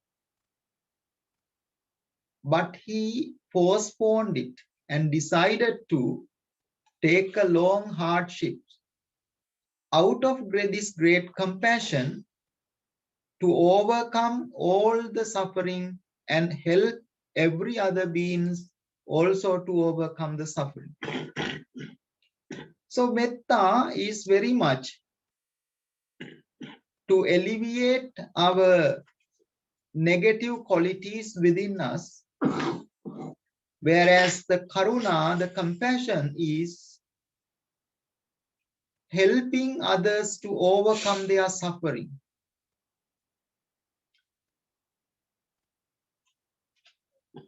but he postponed it and decided to take a long hardship out of this great compassion to overcome all the suffering and help every other beings also to overcome the suffering. So metta is very much to alleviate our negative qualities within us, whereas the karuna, the compassion, is helping others to overcome their suffering.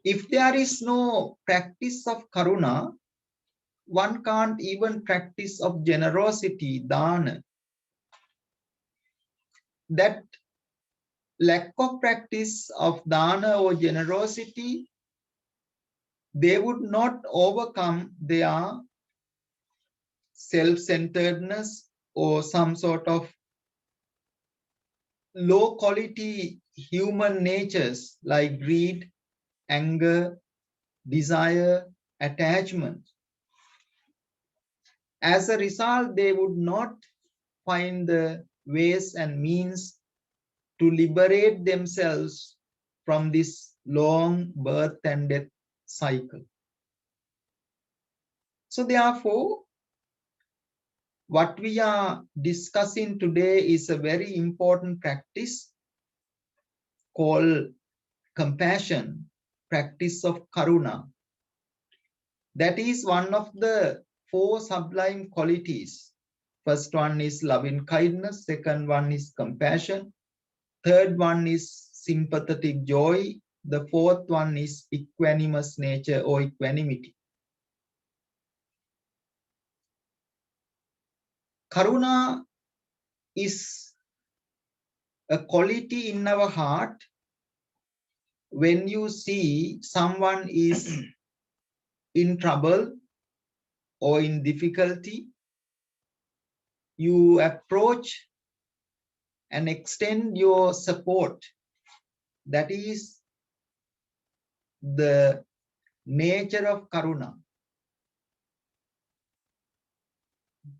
If there is no practice of karuna, one can't even practice of generosity, dana. That lack of practice of dana or generosity they would not overcome their self-centeredness or some sort of low quality human natures like greed, anger, desire, attachment. As a result, they would not find the ways and means to liberate themselves from this long birth and death cycle. So therefore, what we are discussing today is a very important practice called compassion, practice of Karuna. That is one of the 4 sublime qualities. First one is loving kindness, second one is compassion, third one is sympathetic joy, the fourth one is equanimous nature or equanimity. Karuna is a quality in our heart. When you see someone is in trouble or in difficulty, you approach and extend your support. That is the nature of Karuna.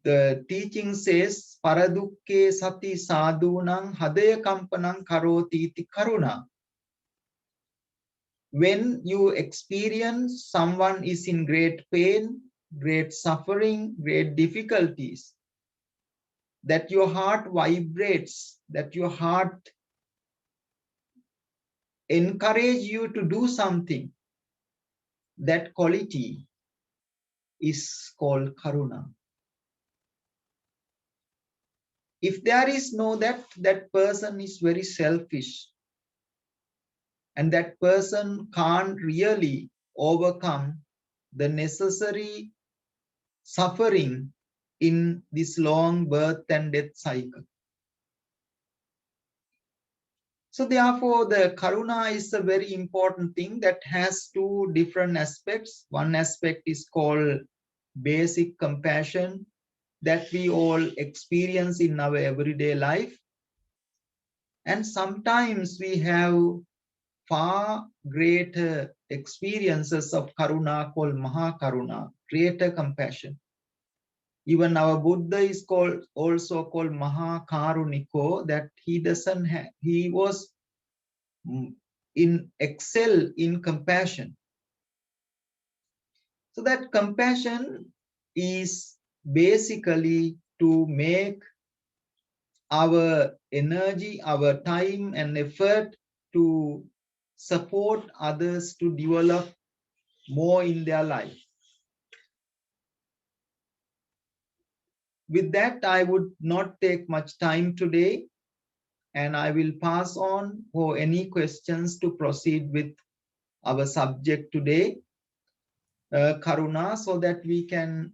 The teaching says, Paradukke sati sadhunang hadaya kampanang karoti iti karuna. When you experience someone is in great pain, great suffering, great difficulties, that your heart vibrates, that your heart encourage you to do something, that quality is called Karuna. If there is no that person is very selfish, and that person can't really overcome the necessary suffering in this long birth and death cycle. So therefore, the Karuna is a very important thing that has 2 different aspects. One aspect is called basic compassion that we all experience in our everyday life. And sometimes we have far greater experiences of Karuna called Maha Karuna, greater compassion. Even our Buddha is also called Maha Karuniko, that he doesn't have, he was in excel in compassion. So that compassion is basically to make our energy, our time and effort to support others to develop more in their life. With that, I would not take much time today, and I will pass on for any questions to proceed with our subject today, Karuna, so that we can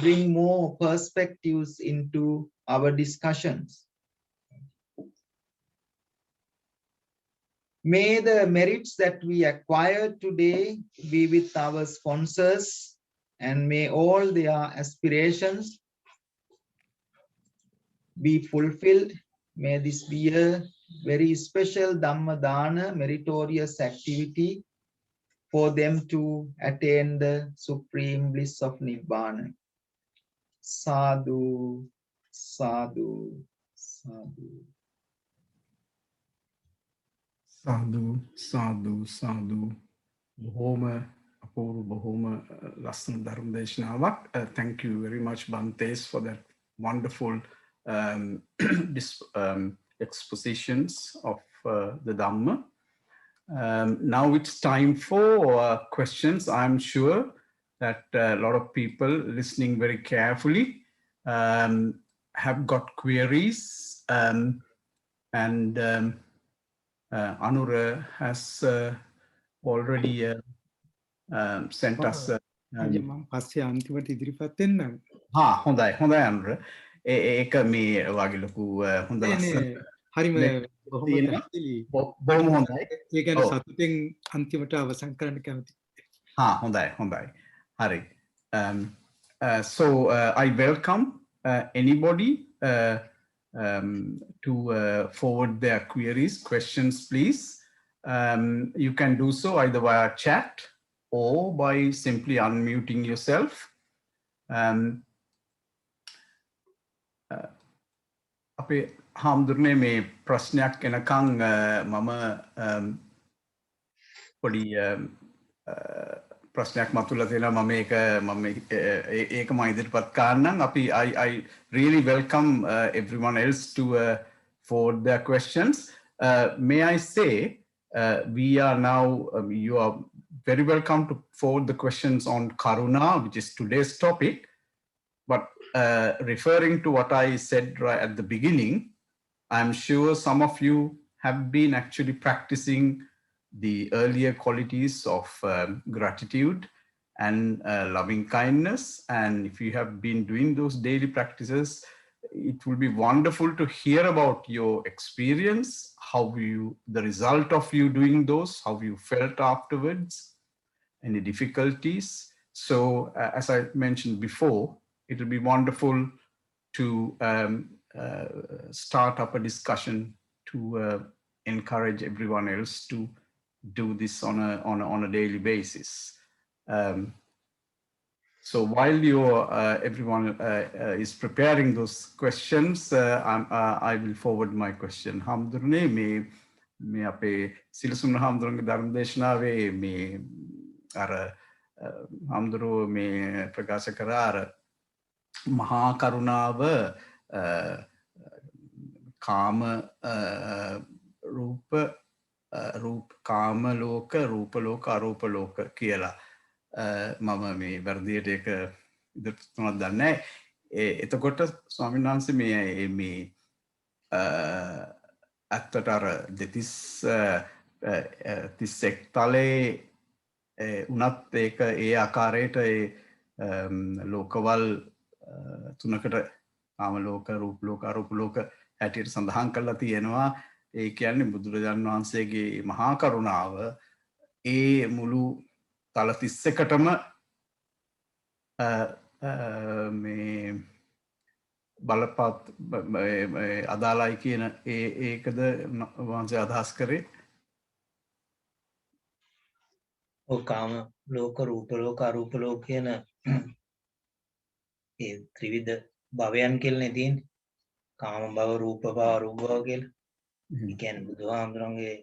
bring more perspectives into our discussions. May the merits that we acquired today be with our sponsors, and may all their aspirations be fulfilled. May this be a very special Dhamma Dana meritorious activity for them to attain the supreme bliss of Nibbana. Sadhu, sadhu, sadhu. Sadhu, sadhu, sadhu. Bhoma, apuru Bhoma, Lasana Dharma Deshnavak. Thank you very much, Bantes, for that wonderful expositions of the Dhamma. Now it's time for questions. I'm sure that a lot of people listening very carefully have got queries, and Anura has already sent us. හොඳයි අනුර ඒක මේ වගේ ලොකු හොඳ ලස්සන හරිම බොහොම බොහොම හොඳයි ඒ කියන්නේ සතුටින් අන්තිමට අවසන් කරන්න කැමතියි හොඳයි. Hari. So I welcome anybody to forward their queries, questions, please. You can do so either via chat or by simply unmuting yourself. අපේ හාමුදුරනේ මේ ප්‍රශ්නයක් එනකං මම පොඩි ප්‍රශ්නයක් මතුවලා තියෙනවා මම ඒක මම ඉදිරිපත් කරන්නම් අපි I really welcome everyone else to forward their questions. May I say we are now you are very welcome to forward the questions on Karuna, which is today's topic. But referring to what I said right at the beginning, I'm sure some of you have been actually practicing the earlier qualities of gratitude and loving kindness. And if you have been doing those daily practices, it will be wonderful to hear about your experience, the result of you doing those, how you felt afterwards, any difficulties. So as I mentioned before, it will be wonderful to start up a discussion to encourage everyone else to do this on a daily basis. So while everyone is preparing those questions, I will forward my question. Hamdurne me ape Silasumna Hamduranga Dharmadeshnawe me ara Hamduru me prakasha kara ara මහා කරුණාව කාම කාම ලෝක රූප ලෝක අරූප ලෝක කියලා මම මේ වර්ධියට ඒක ඉදිරිපත් දන්නේ එතකොට ස්වාමීන් වහන්සේ මේ ඇත්තට අර 31 තලේ උනත් ඒක ඒ ආකාරයට ලෝකවල් තුනකට කාම ලෝක රූප ලෝක අරූප ලෝක හැටියට සඳහන් කරලා තියෙනවා. ඒ කියන්නේ බුදුරජාණන් වහන්සේගේ මහා කරුණාව ඒ මුළු තල 31ටම මේ බලපත් අදාළයි කියන ඒකද වහන්සේ අදහස් කරේ. කාම ලෝක රූප ලෝක අරූප ලෝක කියන ඒ ත්‍රිවිධ භවයන් කියලානේ තියෙන්නේ. කාම භව රූප භව අරූප භව කියලා. ඒ කියන්නේ බුදුහාමුදුරන්ගේ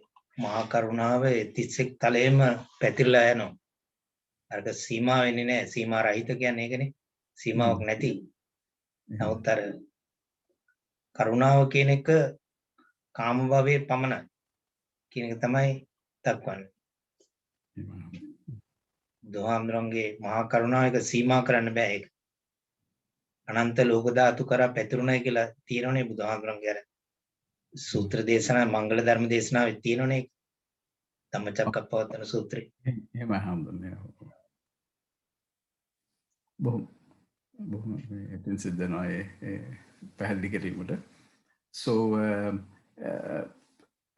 මහා කරුණාව 31 තලයේම පැතිරලා යනවා. අරක සීමා වෙන්නේ නැහැ. සීමා රහිත කියන්නේ ඒකනේ. සීමාවක් නැති. නමුත් අර කරුණාව කියන එක කාම භවයේ පමණයි කියන එක තමයි දක්වන්නේ. බුදුහාමුදුරන්ගේ මහා කරුණාව එක සීමා කරන්න බෑ ඒක. අනන්ත ලෝක ධාතු කරා පැතිරුණයි කියලා තියෙනවනේ බුදුහාමුදුරන්ගේ අර සූත්‍ර දේශනා මංගල ධර්ම දේශනාවේ තියෙනවනේ ධම්මචක්කප්පවත්තන සූත්‍රය. එහෙම හම්බුනේ. බොහොම එතෙන් සිද්ධනවා ඒ පැහැදිලි කිරීමට. So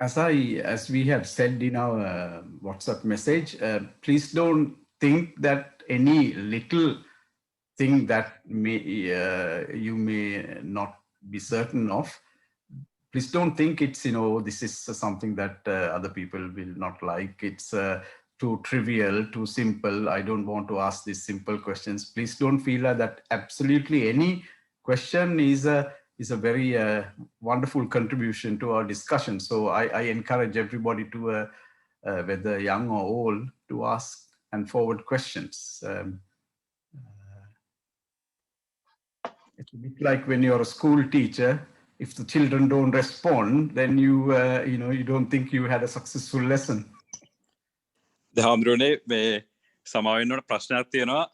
as we have said in our WhatsApp message, please don't think that any little thing that you may not be certain of, please don't think it's, this is something that other people will not like. It's too trivial, too simple. I don't want to ask these simple questions. Please don't feel that absolutely any question is a very wonderful contribution to our discussion. So I encourage everybody to, whether young or old, to ask and forward questions. It's a bit like when you're a school teacher. If the children don't respond, then you don't think you had a successful lesson. දහම්දුරනේ මේ සමාවෙන්න ඕන ප්‍රශ්නයක් තියෙනවා.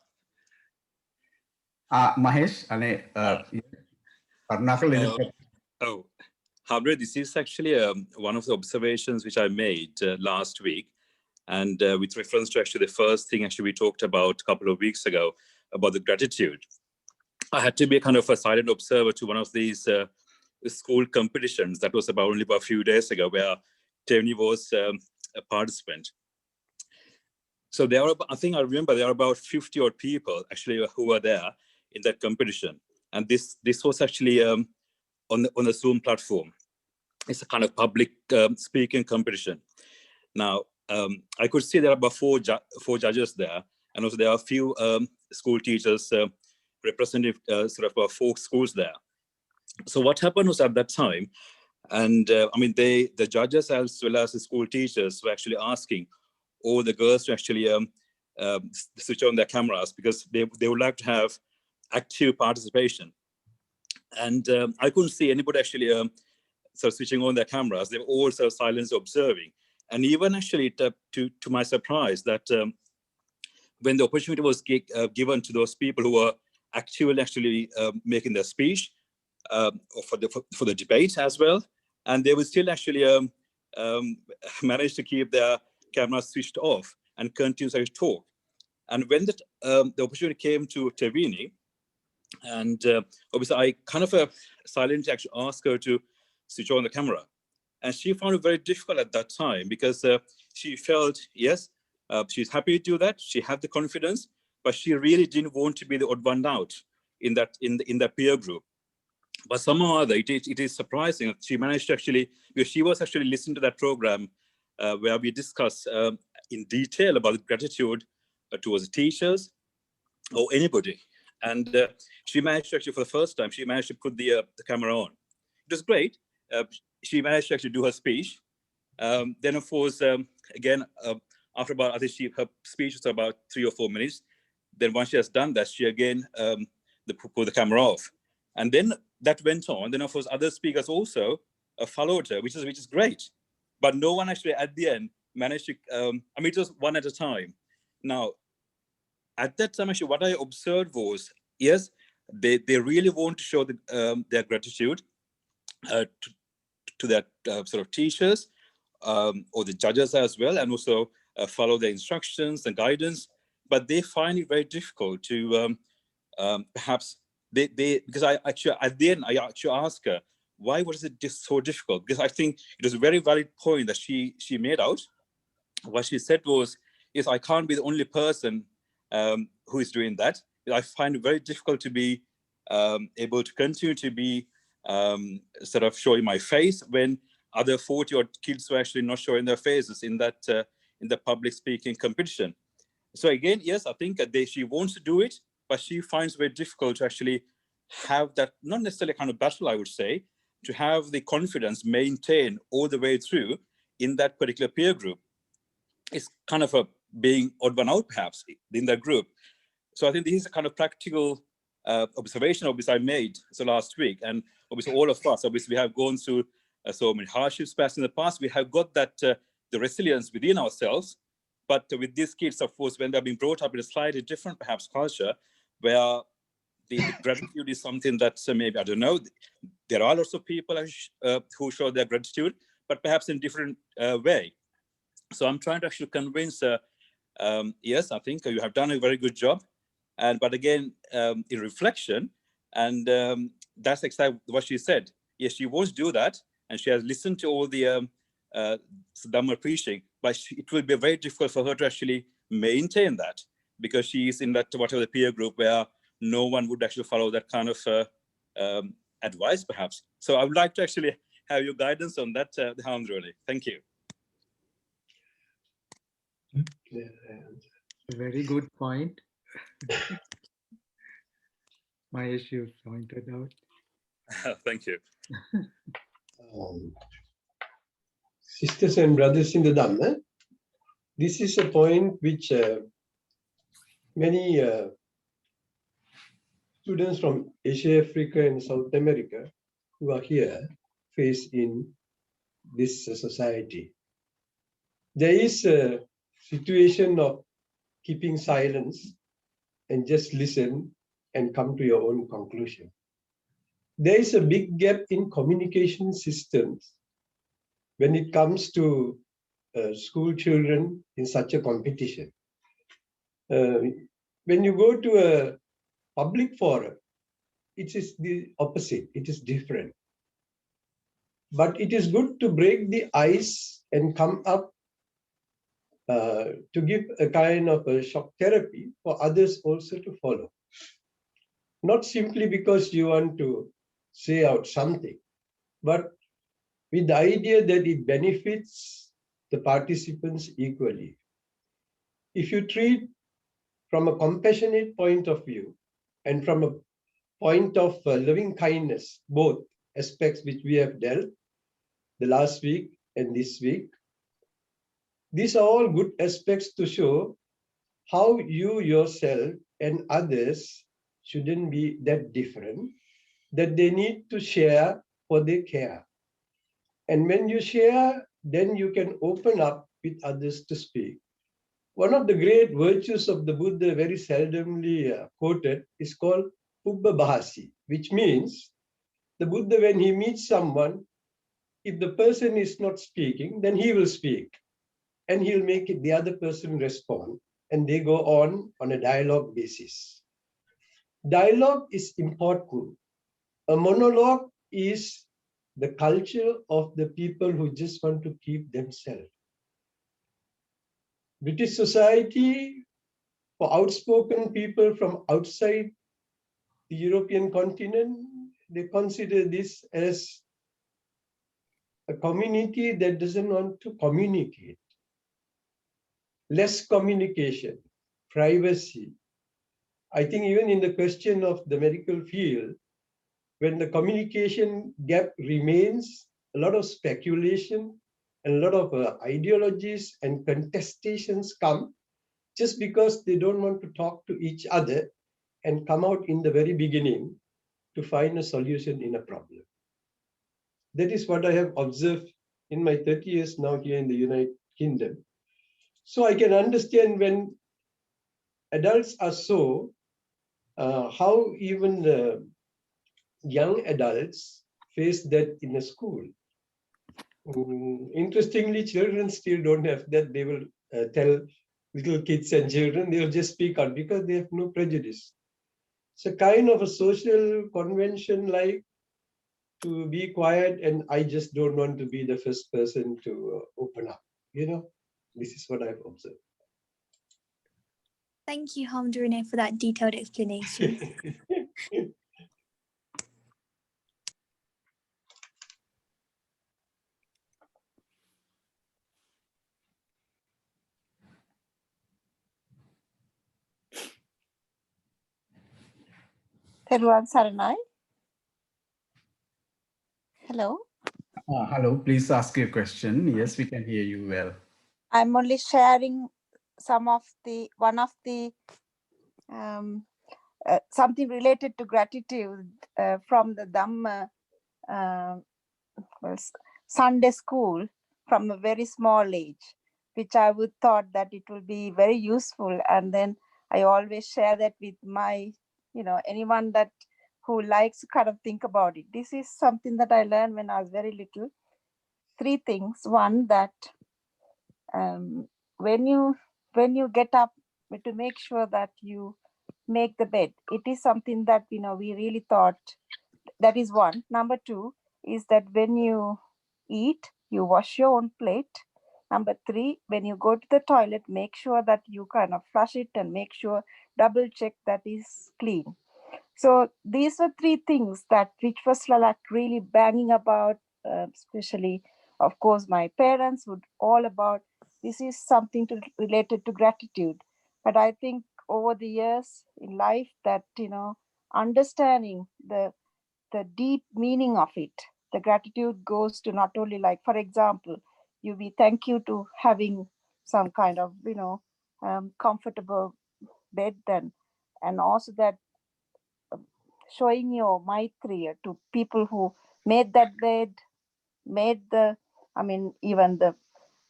Mahesh, අනේ Hamre, this is actually one of the observations which I made last week, and with reference to actually the first thing actually we talked about a couple of weeks ago about the gratitude. I had to be a kind of a silent observer to one of these school competitions that was only about a few days ago, where Tony was a participant. So there are, I think I remember there are about 50 odd people actually who were there in that competition. And this was actually on the Zoom platform. It's a kind of public speaking competition. Now, I could see there are about four judges there, and also there are a few school teachers representing sort of 4 schools there. So what happened was at that time, and I mean, the judges as well as the school teachers were actually asking all the girls to actually switch on their cameras because they would like to have active participation. And I couldn't see anybody actually sort of switching on their cameras. They were all sort of silently observing. And even actually to my surprise that when the opportunity was given to those people who were actually making their speech for the debate as well, and they would still actually manage to keep their cameras switched off and continue to talk. And when the opportunity came to Tevini, and obviously I kind of silently actually asked her to switch on the camera. And she found it very difficult at that time because she felt, yes, she's happy to do that. She had the confidence, but she really didn't want to be the odd one out in that peer group. But somehow or other, it is surprising that she managed to actually, because she was actually listening to that program where we discussed in detail about gratitude towards the teachers or anybody. And she managed to actually, for the first time, she managed to put the camera on. It was great. She managed to actually do her speech. Then, of course, again, after about, I think her speech was about 3 or 4 minutes. Then once she has done that, she again put the camera off. And then that went on. Then, of course, other speakers also followed her, which is great. But no one actually at the end managed to, I mean, it was one at a time. Now, at that time, actually, what I observed was, yes, they really want to show their gratitude to their sort of teachers or the judges as well, and also follow the instructions and guidance. But they find it very difficult to perhaps because I actually at the end I actually asked her, why was it so difficult? Because I think it was a very valid point that she made out. What she said was, yes, I can't be the only person who is doing that. I find it very difficult to be able to continue to be sort of showing my face when other 40 odd kids were actually not showing their faces in that in the public speaking competition. So again, yes, I think she wants to do it, but she finds it very difficult to actually have that, not necessarily kind of battle, I would say, to have the confidence maintained all the way through in that particular peer group. It's kind of being odd one out, perhaps, in that group. So I think this is a kind of practical observation, obviously, I made last week. And obviously, all of us, obviously, we have gone through so many hardships past in the past. We have got that the resilience within ourselves. But with these kids, of course, when they're being brought up in a slightly different, perhaps, culture, where the gratitude is something that maybe, I don't know, there are lots of people who show their gratitude, but perhaps in different way. So I'm trying to actually convince her, yes, I think you have done a very good job. But again, in reflection, and that's exactly what she said. Yes, she wants to do that, and she has listened to all the Dhamma preaching, but it will be very difficult for her to actually maintain that because she is in that whatever the peer group where no one would actually follow that kind of advice, perhaps. So I would like to actually have your guidance on that, Daham, really. Thank you. Very good point. My issue pointed out. Thank you. Sisters and brothers in the Dhamma, this is a point which many students from Asia, Africa, and South America who are here face in this society. There is a situation of keeping silence and just listen and come to your own conclusion. There is a big gap in communication systems when it comes to school children in such a competition. When you go to a public forum, it is the opposite, it is different. But it is good to break the ice and come up to give a kind of a shock therapy for others also to follow. Not simply because you want to say out something, but with the idea that it benefits the participants equally. If you treat from a compassionate point of view and from a point of loving kindness, both aspects which we have dealt the last week and this week, these are all good aspects to show how you yourself and others shouldn't be that different, that they need to share for their care. And when you share, then you can open up with others to speak. One of the great virtues of the Buddha, very seldomly quoted, is called Ubba Bahasi, which means the Buddha, when he meets someone, if the person is not speaking, then he will speak. And he'll make it, the other person respond. And they go on a dialogue basis. Dialogue is important. A monologue is the culture of the people who just want to keep themselves. British society, for outspoken people from outside the European continent, they consider this as a community that doesn't want to communicate. Less communication, privacy. I think even in the question of the medical field, when the communication gap remains, a lot of speculation and a lot of ideologies and contestations come just because they don't want to talk to each other and come out in the very beginning to find a solution in a problem. That is what I have observed in my 30 years now here in the United Kingdom. So I can understand when adults are so, how even young adults face that in a school. Interestingly, children still don't have that. They will tell little kids and children, they will just speak out because they have no prejudice. It's a kind of a social convention, like to be quiet, and I just don't want to be the first person to open up. You know, this is what I've observed. Thank you, Hamdurine, for that detailed explanation. Teruvan Saranai. Hello. Hello, please ask your question. Yes, we can hear you well. I'm only sharing one of the something related to gratitude from the Dhamma Sunday school from a very small age, which I would thought that it will be very useful. And then I always share that with my, anyone that who likes to kind of think about it. This is something that I learned when I was very little. 3 things. One, that when you get up, to make sure that you make the bed. It is something that we really thought. That is one. Number 2 is that when you eat, you wash your own plate. Number 3, when you go to the toilet, make sure that you kind of flush it and make sure, double check that is clean. So these were 3 things that which was like really banging about, especially, of course, my parents would all about. This is something related to gratitude. But I think over the years in life that, understanding the deep meaning of it, the gratitude goes to not only, like, for example, thank you to having some kind of, comfortable bed then, and also that showing your maitri to people who made that bed, even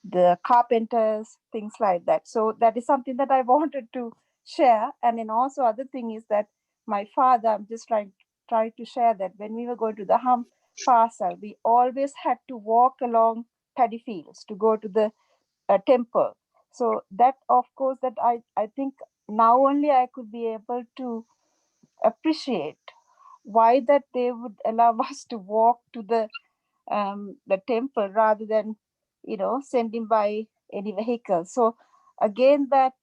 the carpenters, things like that. So that is something that I wanted to share. And then also other thing is that my father, I'm just trying to share that when we were going to the Daham parcel, we always had to walk along paddy fields to go to the temple. So that, of course, that I think now only I could be able to appreciate why that they would allow us to walk to the temple rather than sending by any vehicle. So again, that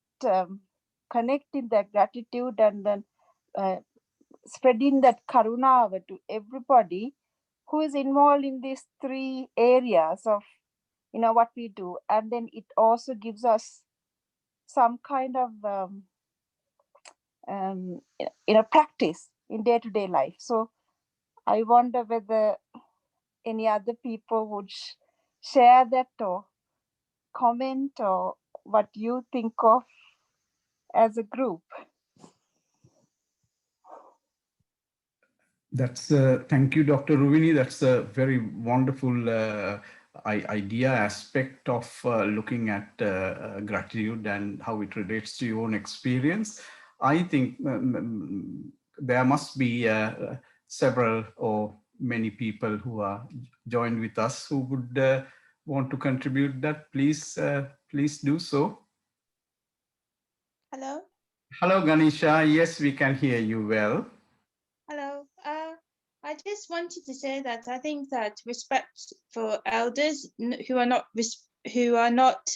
connecting that gratitude and then spreading that karuna to everybody who is involved in these three areas of what we do, and then it also gives us some kind of practice in day-to-day life. So I wonder whether any other people would share that or comment or what you think of as a group. That's thank you, Dr. Ruvini. That's a very wonderful idea aspect of looking at gratitude and how it relates to your own experience. I think there must be several or many people who are joined with us who would want to contribute that. Please, please do so. Hello. Hello, Ganesha. Yes, we can hear you well. Hello. I just wanted to say that I think that respect for elders who are not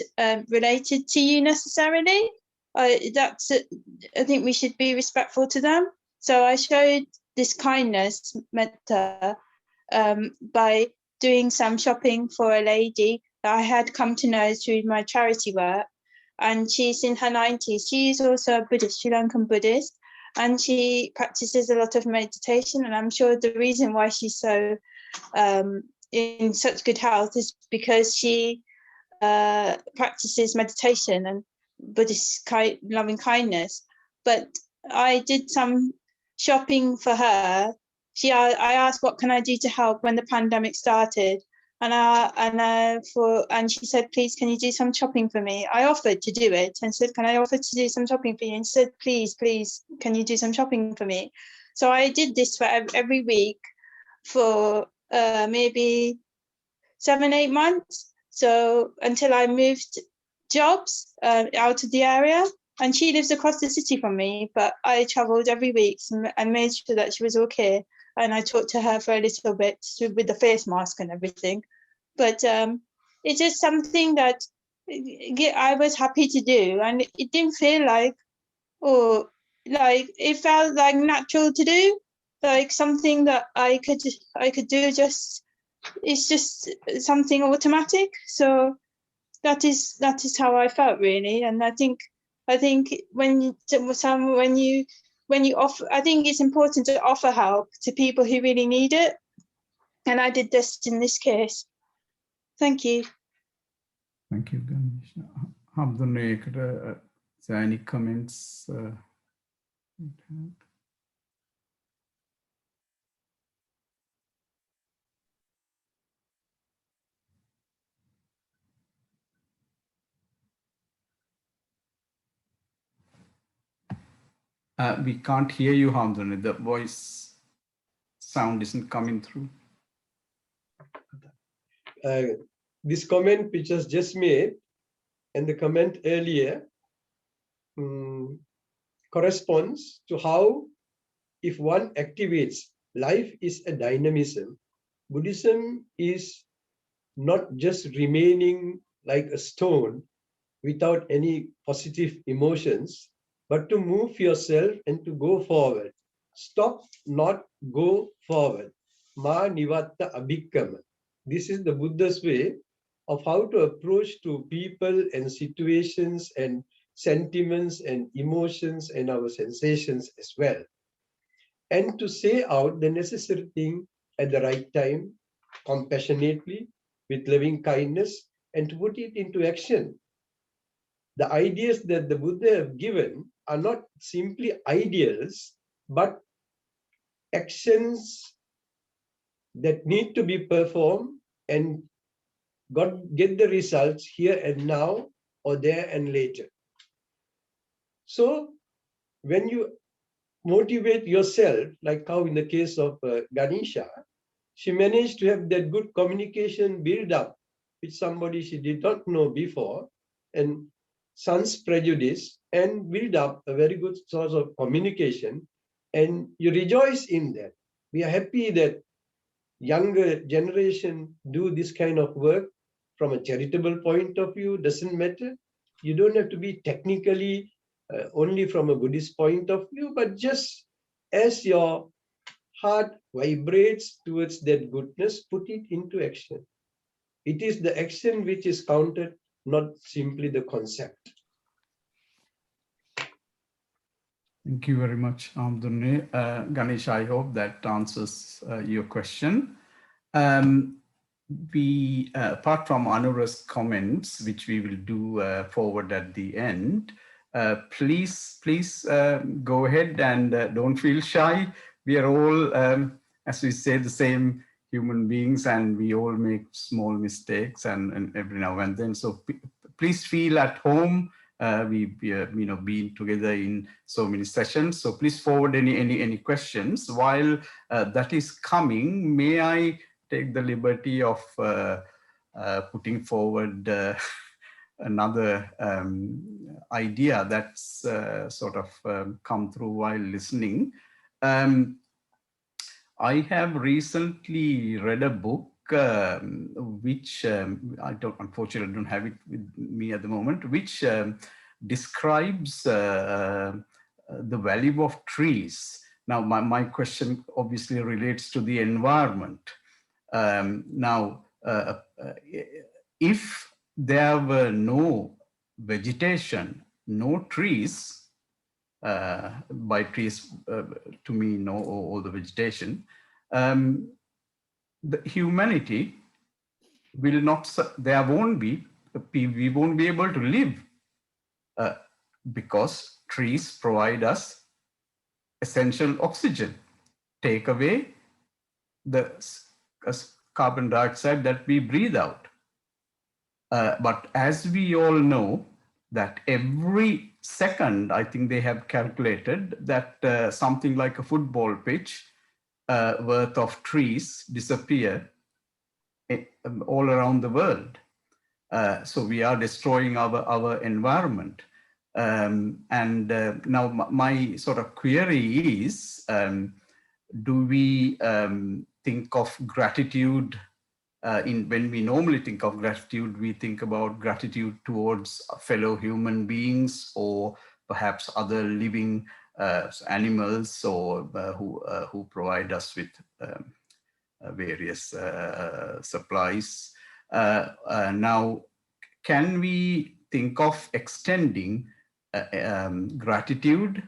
related to you necessarily, I think we should be respectful to them. So I showed this kindness, metta, by doing some shopping for a lady that I had come to know through my charity work, and she's in her 90s. She's also a Buddhist, Sri Lankan Buddhist. And she practices a lot of meditation, and I'm sure the reason why she's so in such good health is because she practices meditation and Buddhist loving kindness. But I did some shopping for her. I asked, what can I do to help when the pandemic started? And she said, please, can you do some shopping for me? I offered to do it and said, can I offer to do some shopping for you? And she said, please, can you do some shopping for me? So I did this for every week for maybe 7-8 months. So until I moved jobs out of the area. And she lives across the city from me, but I traveled every week and made sure that she was okay. And I talked to her for a little bit with the face mask and everything. But it's just something that I was happy to do. And it didn't feel like, it felt like natural to do, like something that I could do. It's just something automatic. So that is how I felt, really. And I think when you offer, I think it's important to offer help to people who really need it. And I did this in this case. Thank you. Thank you, Ganesha. Hamdunne, any comments? We can't hear you, Hamdunne. The voice sound isn't coming through. This comment which was just made and the comment earlier corresponds to how, if one activates, life is a dynamism. Buddhism is not just remaining like a stone without any positive emotions, but to move yourself and to go forward. Stop, not go forward. Ma nivatta abhikkama. This is the Buddha's way of how to approach to people and situations and sentiments and emotions and our sensations as well. And to say out the necessary thing at the right time, compassionately, with loving kindness, and to put it into action. The ideas that the Buddha have given are not simply ideals, but actions that need to be performed and get the results here and now or there and later. So when you motivate yourself, like how in the case of Ganesha, she managed to have that good communication build up with somebody she did not know before, and sans prejudice, and build up a very good source of communication, and you rejoice in that. We are happy that younger generation do this kind of work from a charitable point of view, doesn't matter, You don't have to be technically only from a Buddhist point of view, but just as your heart vibrates towards that goodness, put it into action. It is the action which is counted, not simply the concept. Thank you very much, Amdunne. Ganesh, I hope that answers your question. We, apart from Anura's comments, which we will do forward at the end, please go ahead and don't feel shy. We are all, as we say, the same human beings, and we all make small mistakes and every now and then. So please feel at home. We've been together in so many sessions. So please forward any questions. While that is coming, may I take the liberty of putting forward another idea that's sort of come through while listening. I have recently read a book which unfortunately, I don't have it with me at the moment, which describes the value of trees. Now, my question obviously relates to the environment. If there were no vegetation, no trees, by trees to me, all the vegetation, the humanity will not, we won't be able to live because trees provide us essential oxygen, take away the carbon dioxide that we breathe out. But as we all know, that every second, I think they have calculated that something like a football pitch worth of trees disappear all around the world. So we are destroying our environment. Now my sort of query is, do we think of gratitude when we normally think of gratitude, we think about gratitude towards fellow human beings or perhaps other living animals or who provide us with various supplies. Now, can we think of extending gratitude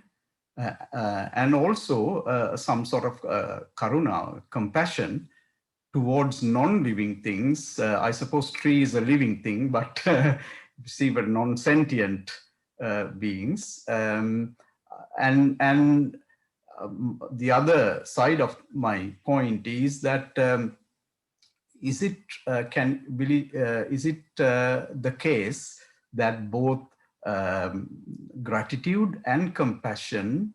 and also some sort of karuna, compassion towards non-living things? I suppose tree is a living thing, but see, but non-sentient beings. The other side of my point is that is it the case that both gratitude and compassion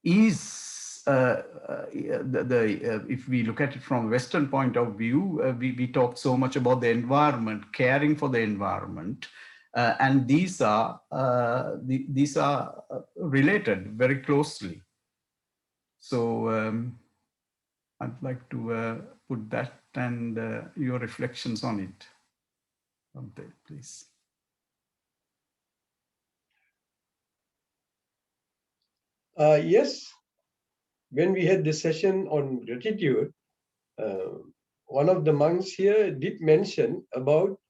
is if we look at it from a Western point of view, we talk so much about the environment, caring for the environment, and these are related very closely. So I'd like to put that and your reflections on it, please. Yes. When we had the session on gratitude, one of the monks here did mention about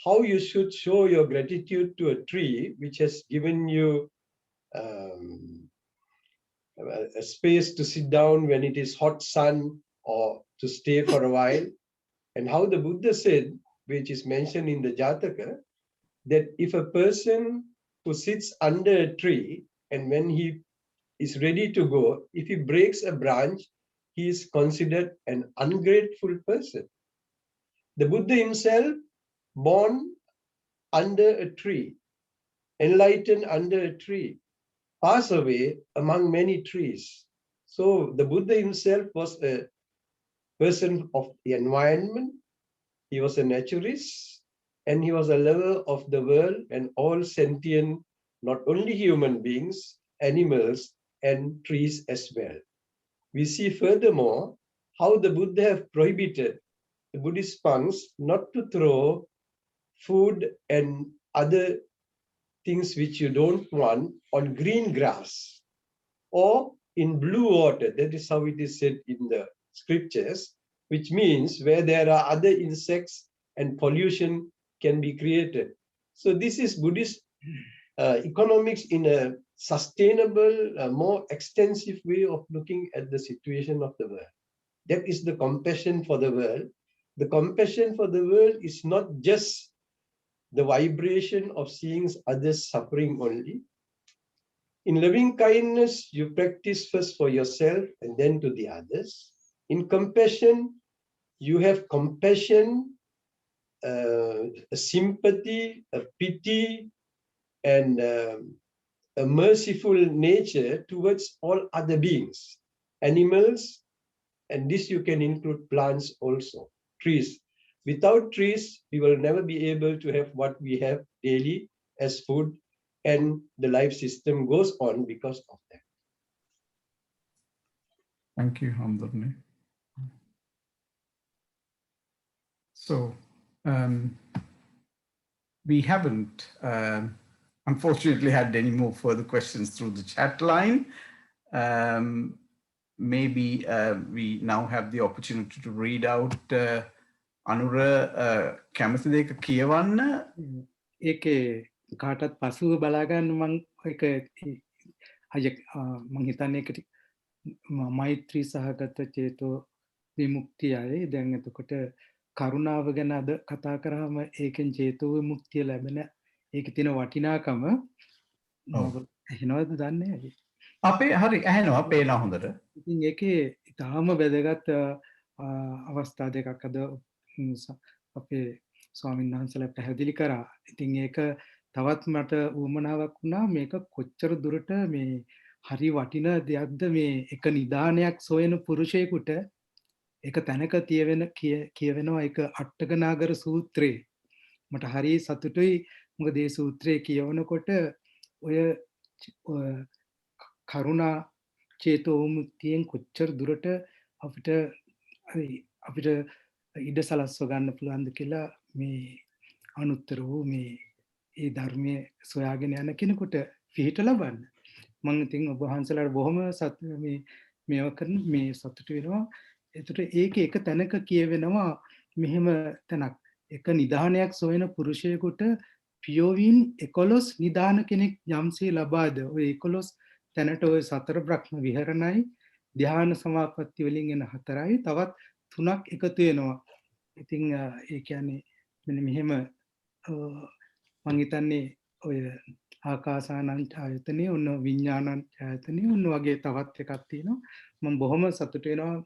how you should show your gratitude to a tree which has given you a space to sit down when it is hot sun or to stay for a while, and how the Buddha said, which is mentioned in the Jataka, that if a person who sits under a tree and when he is ready to go, if he breaks a branch, he is considered an ungrateful person. The Buddha himself, born under a tree, enlightened under a tree, passed away among many trees. So the Buddha himself was a person of the environment, he was a naturist, and he was a lover of the world and all sentient, not only human beings, animals, and trees as well. We see furthermore how the Buddha have prohibited the Buddhist monks not to throw food and other things which you don't want on green grass or in blue water. That is how it is said in the scriptures, which means where there are other insects and pollution can be created. So this is Buddhist economics in a sustainable, more extensive way of looking at the situation of the world. That is the compassion for the world. The compassion for the world is not just the vibration of seeing others suffering only. In loving kindness, you practice first for yourself and then to the others. In compassion, you have compassion, a sympathy, a pity, and a merciful nature towards all other beings, animals, and this you can include plants also, trees. Without trees, we will never be able to have what we have daily as food, and the life system goes on because of that. Thank you, Hamdurni. So we haven't unfortunately had any more further questions through the chat line. Maybe we now have the opportunity to read out Anura කැමති දෙයක කියවන්න. ඒකේ කාටත් පසුව බලාගන්න මං එක මං හිතන්නේ ඒකට මෛත්‍රී සහගත චේතෝ විමුක්තියයි. දැන් එතකොට කරුණාව ගැන අද කතා කරාම ඒකෙන් චේතෝ විමුක්තිය ලැබෙන ඒකේ තියෙන වටිනාකම එහෙනවද දන්නේ නැහැ. අපේ හරි ඇහෙනවා පේනවා හොඳට. ඉතින් ඒකේ ඊටාම වැදගත් අවස්ථා දෙකක් අද අපේ ස්වාමීන් වහන්සේලා පැහැදිලි කරා. ඉතින් ඒක තවත් මට උවමනාවක් වුණා මේක කොච්චර දුරට මේ හරි වටින දෙයක්ද මේ එක නිදානයක් සොයන පුරුෂයෙකුට එක තැනක කියවෙනවා ඒක අට්ඨකනාගර සූත්‍රේ. මට හරි සතුටුයි මොකද මේ සූත්‍රය කියවනකොට ඔය කරුණා චේතෝ මුක්තියෙන් කොච්චර දුරට අපිට ඉඩ සලස්ව ගන්න පුළුවන්ද කියලා මේ අනුත්තර වූ මේ ඒ ධර්මයේ සොයාගෙන යන කෙනෙකුට පිහිට ලබන්න. මම ඉතින් ඔබ වහන්සේලාට බොහොම මේවා කරන මේ සතුට වෙනවා. ඒතර ඒක එක තැනක කියවෙනවා මෙහෙම තැනක් එක නිදානයක් සොයන පුරුෂයෙකුට පියෝවින් 11 නිදාන කෙනෙක් යම්සේ ලබාද ඔය 11 තැනට ඔය සතර බ්‍රහ්ම විහරණයි ධ්‍යාන සමාපatti වලින් එන 4යි තවත් 3ක් එකතු වෙනවා. ඉතින් ඒ කියන්නේ මෙන්න මෙහෙම මං හිතන්නේ ඔය ආකාසානං ඡායතනේ ඔන්න විඥානං ඡායතනේ ඔන්න වගේ තවත් එකක් තියෙනවා. මම බොහොම සතුටු වෙනවා.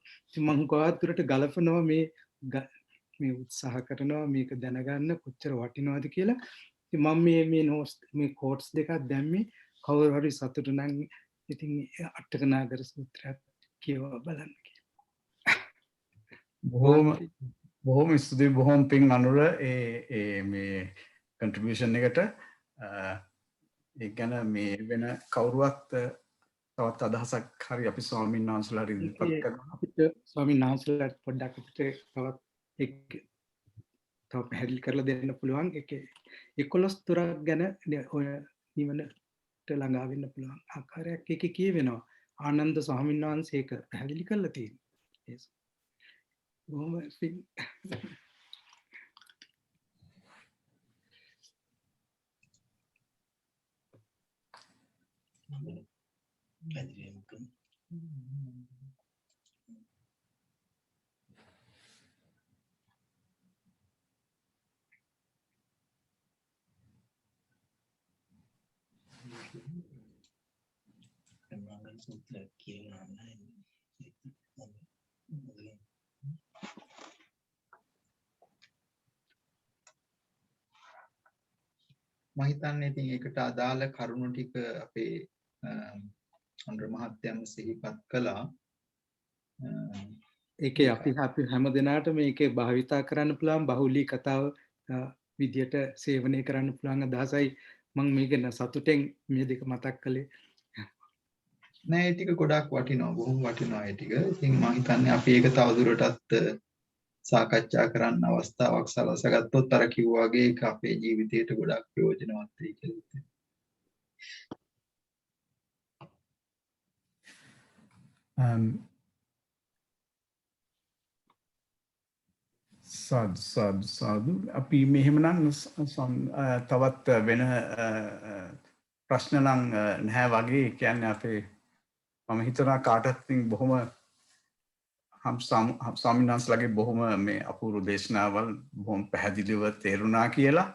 මම ගොඩාක් දුරට ගලපනවා මේ උත්සාහ කරනවා මේක දැනගන්න කොච්චර වටිනවද කියලා. ඉතින් මම මේ නෝට්ස් මේ කෝට්ස් දෙකක් දැම්මේ කවුරු හරි සතුටු නම් ඉතින් අට්ඨකනාගර සූත්‍රයක් කියවා බලන්න කියලා. බොහොම ස්තුතියි බොහොම පිං අනුර ඒ මේ contribution එකට. ඒ ගැන මේ වෙන කවුරුවත් තවත් අදහසක් හරි අපි ස්වාමීන් වහන්සේලාට ඉදිරිපත් කරනවා. අපිට ස්වාමීන් වහන්සේලාට පොඩ්ඩක් අපිට තවත් එක් තව පැහැදිලි කරලා දෙන්න පුළුවන්. ඒකේ 11 තුරක් ගැන ඔය නිවනට ළඟා වෙන්න පුළුවන් ආකාරයක් ඒකේ කියවෙනවා. ආනන්ද ස්වාමීන් වහන්සේ ඒක පැහැදිලි කරලා තියෙනවා. බොහොම පිං. මම හිතන්නේ ඉතින් ඒකට අදාළ කරුණු ටික අපේ අනුර මහත්තයම සිහිපත් කළා. ඒකේ අපි හැම දිනාටම මේකේ භාවිතා කරන්න පුළුවන් බහුලී කතාව විදියට සේවනය කරන්න පුළුවන් අදහසයි මම මේක සතුටෙන් මේ දෙක මතක් කළේ. නෑ ඒ ටික ගොඩක් වටිනවා බොහොම වටිනවා ඒ ටික. ඉතින් මම හිතන්නේ අපි ඒක තවදුරටත් සාකච්ඡා කරන්න අවස්ථාවක් සලසගත්තොත් අර කිව්වා වගේ ඒක අපේ ජීවිතයට ගොඩක් ප්‍රයෝජනවත් වෙයි කියලා හිතෙනවා. සාදු අපි මෙහෙමනම් තවත් වෙන ප්‍රශ්න නම් නැහැ වගේ. කියන්නේ අපේ මම හිතනවා කාටත් බොහොම ස්වාමින්වහන්සේලාගේ බොහොම මේ අපූර්ව දේශනාවල් බොහොම පැහැදිලිව තේරුණා කියලා.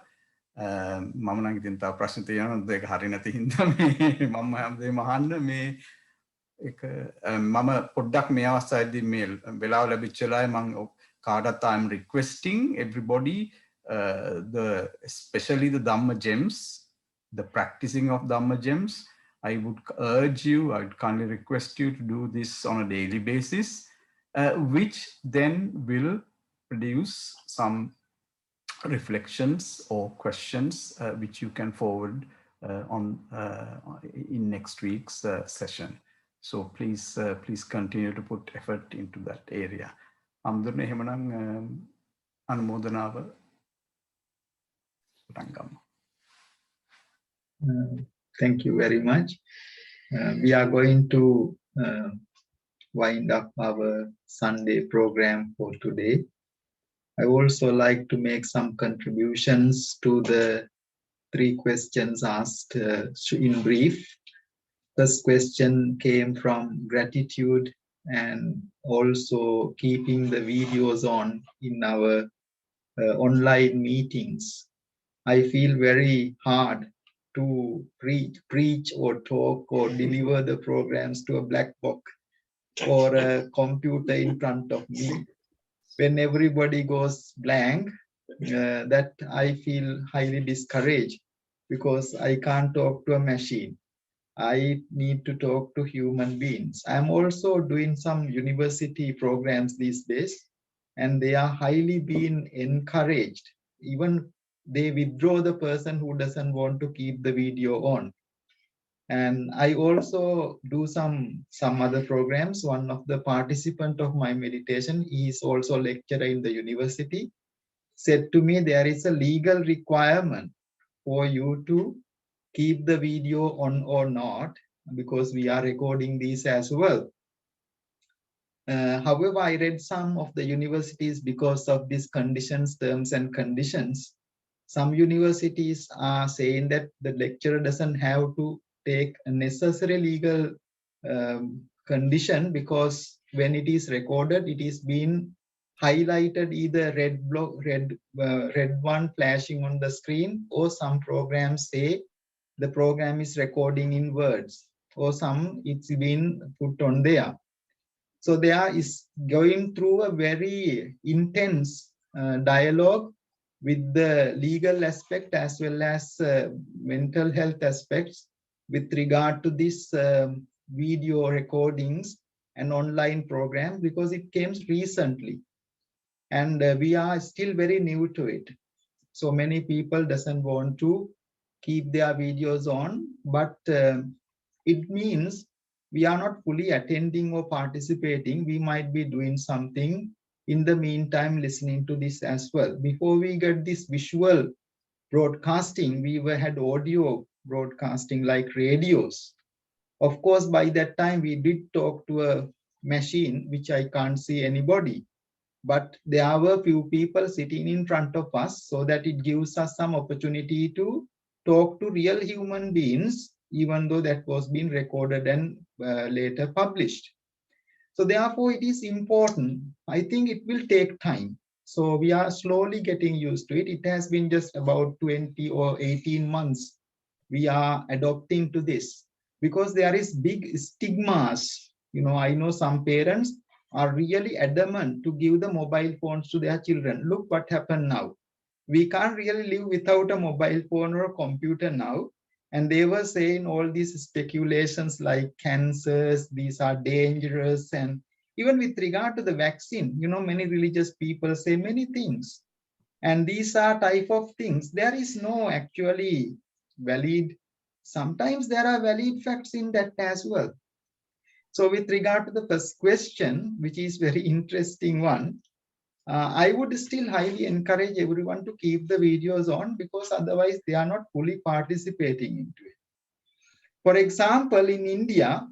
මම නම් ඉතින් තව ප්‍රශ්න තියෙනවා ඒක හරිය නැති හින්දා මේ මම හැමදේම අහන්න මේ ඒක මම පොඩ්ඩක් මේ අවස්ථාවේදී මේ වෙලාව ලැබිච්ච වෙලාවේ මම කාටත් I'm requesting everybody especially the Dhamma gems, the practicing of Dhamma gems. I would urge you, I would kindly request you to do this on a daily basis, which then will produce some reflections or questions which you can forward in next week's session. So please continue to put effort into that area. අම්දුරනේ එහෙමනම් අනුමෝදනාව පටන් ගමු. Thank you very much. We are going to wind up our Sunday program for today. I also like to make some contributions to the 3 questions asked in brief. First question came from gratitude and also keeping the videos on in our online meetings. I feel very hard to preach or talk or deliver the programs to a black box or a computer in front of me. When everybody goes blank, that I feel highly discouraged because I can't talk to a machine. I need to talk to human beings. I'm also doing some university programs these days, and they are highly being encouraged. Even they withdraw the person who doesn't want to keep the video on. And I also do some other programs. One of the participants of my meditation, he is also a lecturer in the university, said to me there is a legal requirement for you to keep the video on or not, because we are recording these as well. However, I read some of the universities because of these conditions, terms and conditions. Some universities are saying that the lecturer doesn't have to take a necessary legal condition, because when it is recorded, it is being highlighted either red one flashing on the screen, or some programs say the program is recording in words, or some it's been put on there. So there is going through a very intense dialogue with the legal aspect as well as mental health aspects with regard to this video recordings and online program, because it came recently and we are still very new to it. So many people doesn't want to keep their videos on, but it means we are not fully attending or participating. We might be doing something in the meantime, listening to this as well. Before we get this visual broadcasting, we had audio broadcasting like radios. Of course, by that time we did talk to a machine which I can't see anybody, but there were few people sitting in front of us, so that it gives us some opportunity to talk to real human beings, even though that was being recorded and later published. So therefore it is important. I think it will take time. So we are slowly getting used to it. It has been just about 20 or 18 months we are adopting to this, because there is big stigmas. You know, I know some parents are really adamant to give the mobile phones to their children. Look what happened now. We can't really live without a mobile phone or a computer now. And they were saying all these speculations like cancers, these are dangerous. And even with regard to the vaccine, you know, many religious people say many things. And these are type of things. There is no actually valid, sometimes there are valid facts in that as well. So with regard to the first question, which is very interesting one, I would still highly encourage everyone to keep the videos on, because otherwise they are not fully participating into it. For example, in India,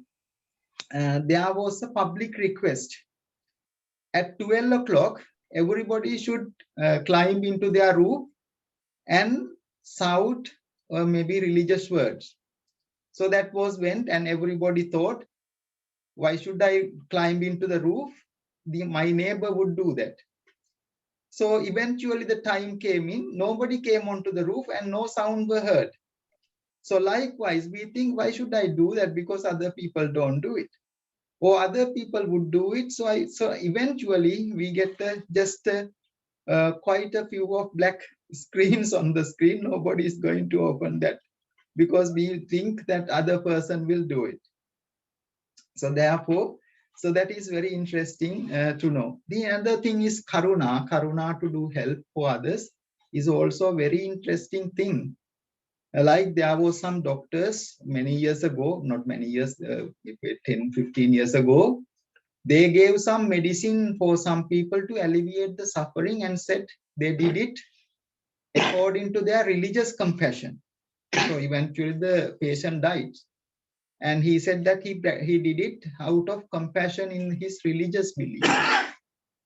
there was a public request. At 12 o'clock, everybody should climb into their roof and shout or maybe religious words. So that was went, and everybody thought, why should I climb into the roof? My neighbor would do that. So eventually the time came in, nobody came onto the roof and no sound were heard. So likewise, we think, why should I do that? Because other people don't do it, or other people would do it. So eventually we get quite a few of black screens on the screen. Nobody is going to open that because we think that other person will do it. So therefore, so that is very interesting to know. The other thing is Karuna. Karuna, to do help for others, is also a very interesting thing. Like there was some doctors many years ago, not many years, 10, 15 years ago, they gave some medicine for some people to alleviate the suffering, and said they did it according to their religious compassion. So eventually the patient died. And he said that he did it out of compassion in his religious belief.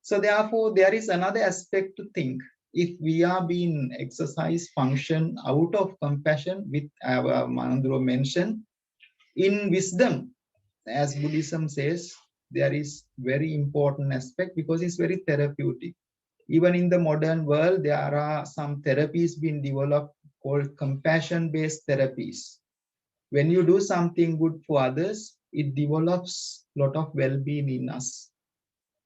So therefore, there is another aspect to think. If we are being exercise function out of compassion, with our Manandro mentioned, in wisdom, as Buddhism says, there is very important aspect because it's very therapeutic. Even in the modern world, there are some therapies being developed called compassion-based therapies. When you do something good for others, it develops a lot of well-being in us.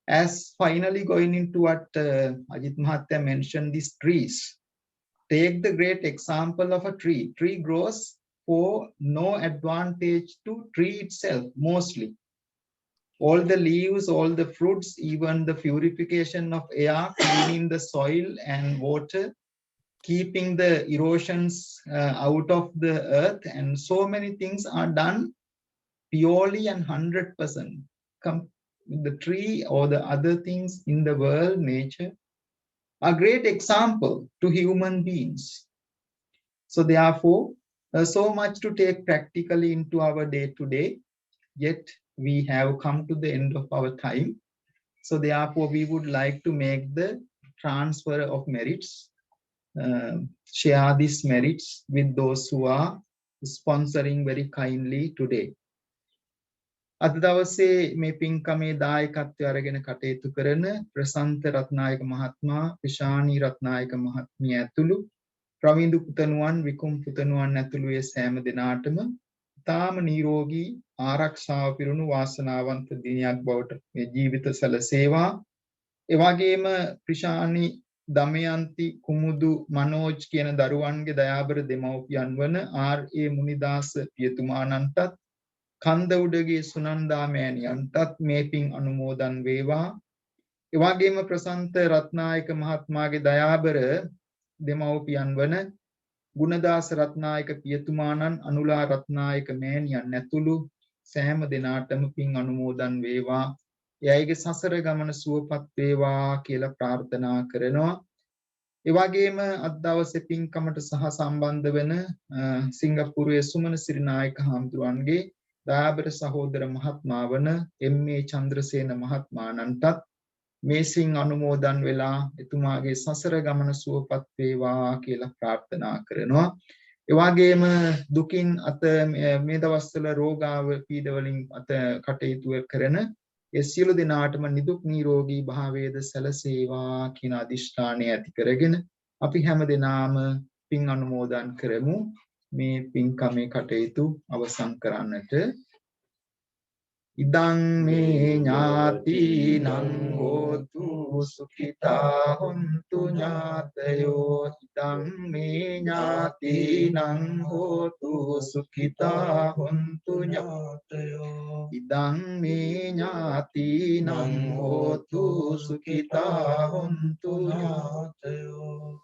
As finally going into what Ajit Mahathya mentioned, these trees. Take the great example of a tree. Tree grows for no advantage to tree itself, mostly. All the leaves, all the fruits, even the purification of air, cleaning the soil and water, keeping the erosions out of the earth, and so many things are done purely and 100%. The tree or the other things in the world, nature, are great example to human beings. So therefore, so much to take practically into our day-to-day, yet we have come to the end of our time. So therefore, we would like to make the transfer of merits, share these merits with those who are sponsoring very kindly today. අද දවසේ මේ පින්කමේ දායකත්වය අරගෙන කටයුතු කරන ප්‍රසන්ත රත්නායක මහත්මයා, විශානී රත්නායක මහත්මිය ඇතුළු රවින්දු පුතණුවන්, විකුම් පුතණුවන් ඇතුළු ඒ සෑම දෙනාටම තාම නිරෝගී ආරක්ෂාව පිරුණු වාසනාවන්ත දිනයක් බවට මේ ජීවිත සැලසේවා. ඒ වගේම ප්‍රිශානි, දමයන්ති, කුමුදු, මනෝජ් කියන දරුවන්ගේ දයාබර දෙමව්පියන් වන ආර්.ඒ. මුනිදාස පියතුමාණන්ටත්, කන්දඋඩගේ සුනන්දා මෑණියන්ටත් මේ පින් අනුමෝදන් වේවා. ඒ වගේම ප්‍රසන්ත රත්නායක මහත්මයාගේ දයාබර දෙමව්පියන් වන ගුණදාස රත්නායක පියතුමාණන්, අනුලා රත්නායක මෑණියන් ඇතුළු සෑම දෙනාටම පින් අනුමෝදන් වේවා. එයගේ සසර ගමන සුවපත් වේවා කියලා ප්‍රාර්ථනා කරනවා. ඒ වගේම අද දවසේ පින්කමට සහ සම්බන්ධ වෙන සිංගප්පූරුවේ සුමන සිරිනායක හාමුදුරුවන්ගේ දයාබර සහෝදර මහත්මයා වන එම්.ඒ. චන්ද්‍රසේන මහත්මයාණන්ටත් මේ සින් අනුමෝදන් වෙලා එතුමාගේ සසර ගමන සුවපත් වේවා කියලා ප්‍රාර්ථනා කරනවා. ඒ වගේම දුකින් අත මේ දවස්වල රෝගාව පීඩවලින් අත කටයුතු කරන ඒ සියලු දෙනාටම නිදුක් නිරෝගී භාවයේද සැලසේවා කියන අදිෂ්ඨානය ඇති කරගෙන අපි හැම දෙනාම පින් අනුමෝදන් කරමු. මේ පින්කමේ කටයුතු අවසන් කරන්නට. ඉදං මේ ඥාතිනං හෝතු සුඛිතා හොන්තු ඥාතයෝ. ඉදං මේ ඥාතිනං හෝතු සුඛිතා හොන්තු ඥාතයෝ. ඉදං මේ ඥාතිනං හෝතු සුඛිතා හොන්තු ඥාතයෝ.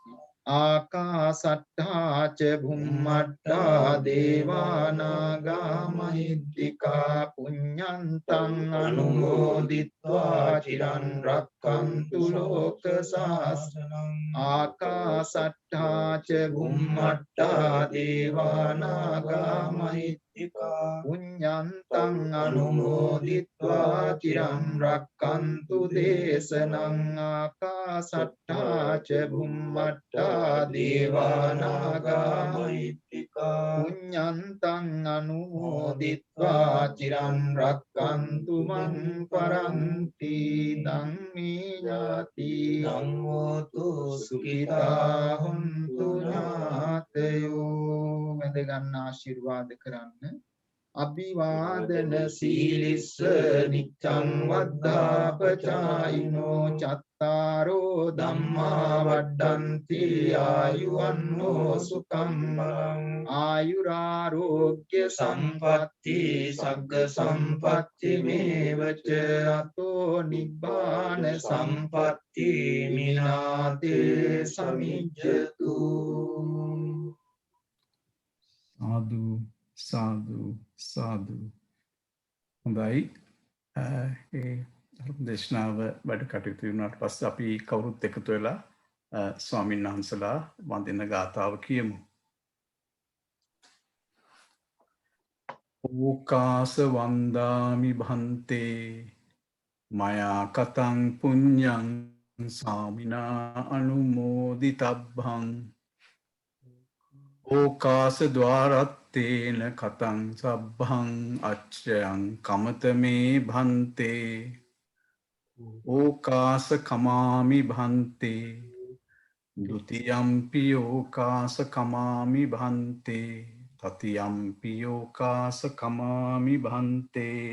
ආකාසට්ඨා ච භුම්මට්ඨා දේවා නාග මහිද්దికා පුඤ්ඤන්තං අනුමෝදිත්වා චිරන් රක්ඛන්තු ලෝක සාසනං ආකාසට්ඨා ච භුම්මට්ඨා දේවා නාග මහිද්దికා පුඤ්ඤන්තං අනුමෝදිත්වා චිරන් රක්ඛන්තු දේශනං ආකාසට්ඨා ච භුම්මට්ඨා දේවා නාග මහිද්దికා පුඤ්ඤන්තං අනුමෝදිත්වා චිරන් රක්ඛන්තු මං පරන්ති ධම්මේ ඥාති ධම්මෝතු සුඛිතා හොන්තු ඥාතයෝ වැඳ ගන්න ආශිර්වාද කරන්න අභිවාදන සීලිස්ස නිච්ඡං වද්ධාපචායිනෝ චත්තාරෝ ධම්මා වඩ්ඩන්ති ආයුවන්නෝ සුඛං බලං ආයුරාෝග්‍ය සම්පatti සග්ග සම්පatti මේවච අතෝ නිබ්බාන සම්පatti මිනාතේ සමිජ්ජතු සාදු සාදු සාදු හොඳයි ඒ ධර්ම දේශනාව වැඩ කටයුතු වුණාට පස්සේ අපි කවුරුත් එකතු වෙලා ස්වාමීන් වහන්සේලා වඳින ගාථාව කියමු. ඕකාස වන්දාමි භන්තේ මයා කතං පුඤ්ඤං සාමිනා අනුමෝදිතබ්බං ඕකාස ద్వාරත්තේන කතං සබ්බං අච්ඡයං කමතමේ භන්තේ ඕකාස කමාමි භන්තේ ဒ ුතියම්පි ඕකාස කමාමි භන්තේ තතියම්පි ඕකාස කමාමි භන්තේ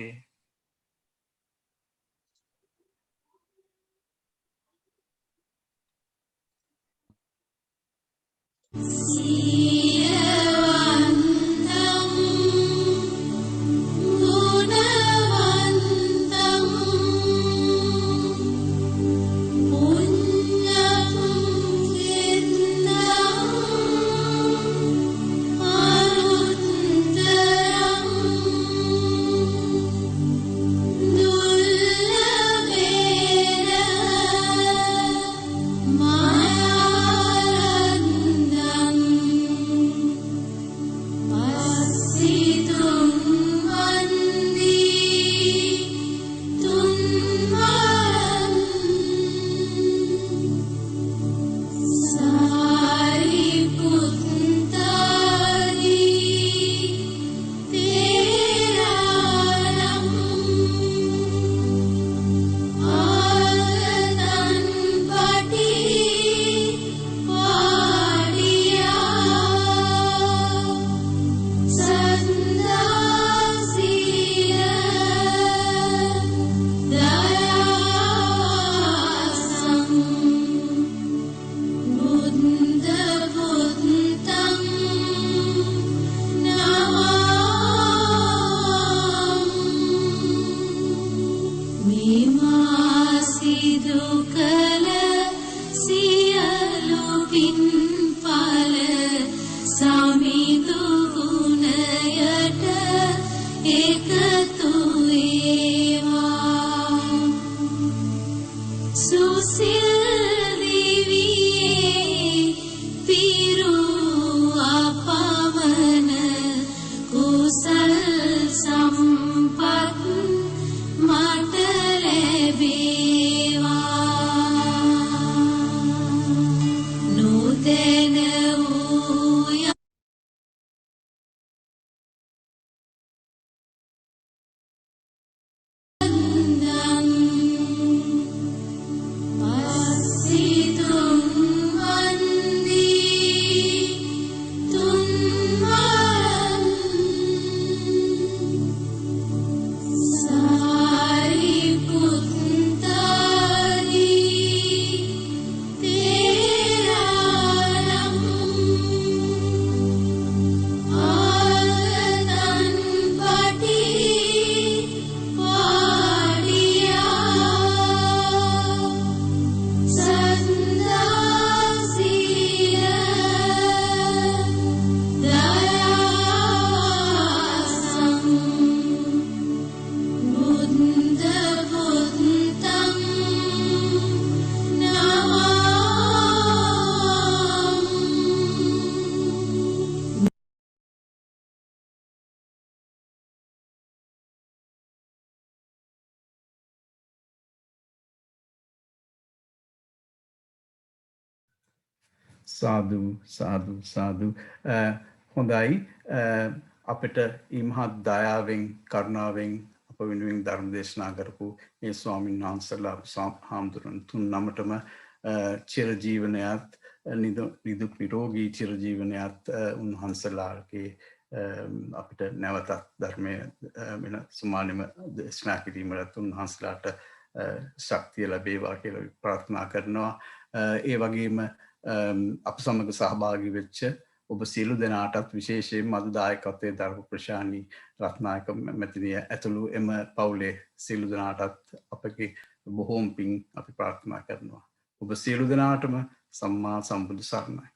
සාදු සාදු සාදු හොඳයි අපිට ඉමහත් දයාවෙන් කරුණාවෙන් අප වෙනුවෙන් ධර්ම දේශනා කරපු මේ ස්වාමීන් වහන්සේලා හාමුදුරන් තුන් නමටම චිරජීවනයත් නිදුක් නිරෝගී චිරජීවනයත් උන්වහන්සේලාගේ අපිට නැවතත් ධර්මය වෙන සමානෙම දේශනා කිරීමට උන්වහන්සේලාට ශක්තිය ලැබේවා කියලා ප්‍රාර්ථනා කරනවා ඒ වගේම අප සමග සහභාගී වෙච්ච ඔබ සියලු දෙනාටත් විශේෂයෙන් මද දායකත්වයේ දරපු ප්‍රශානි රත්නායක මැතිනිය ඇතුළු එම පවුලේ සියලු දෙනාටත් අපගේ බොහෝම පිං අපි ප්‍රාර්ථනා කරනවා ඔබ සියලු දෙනාටම සම්මා සම්බුදු සරණයි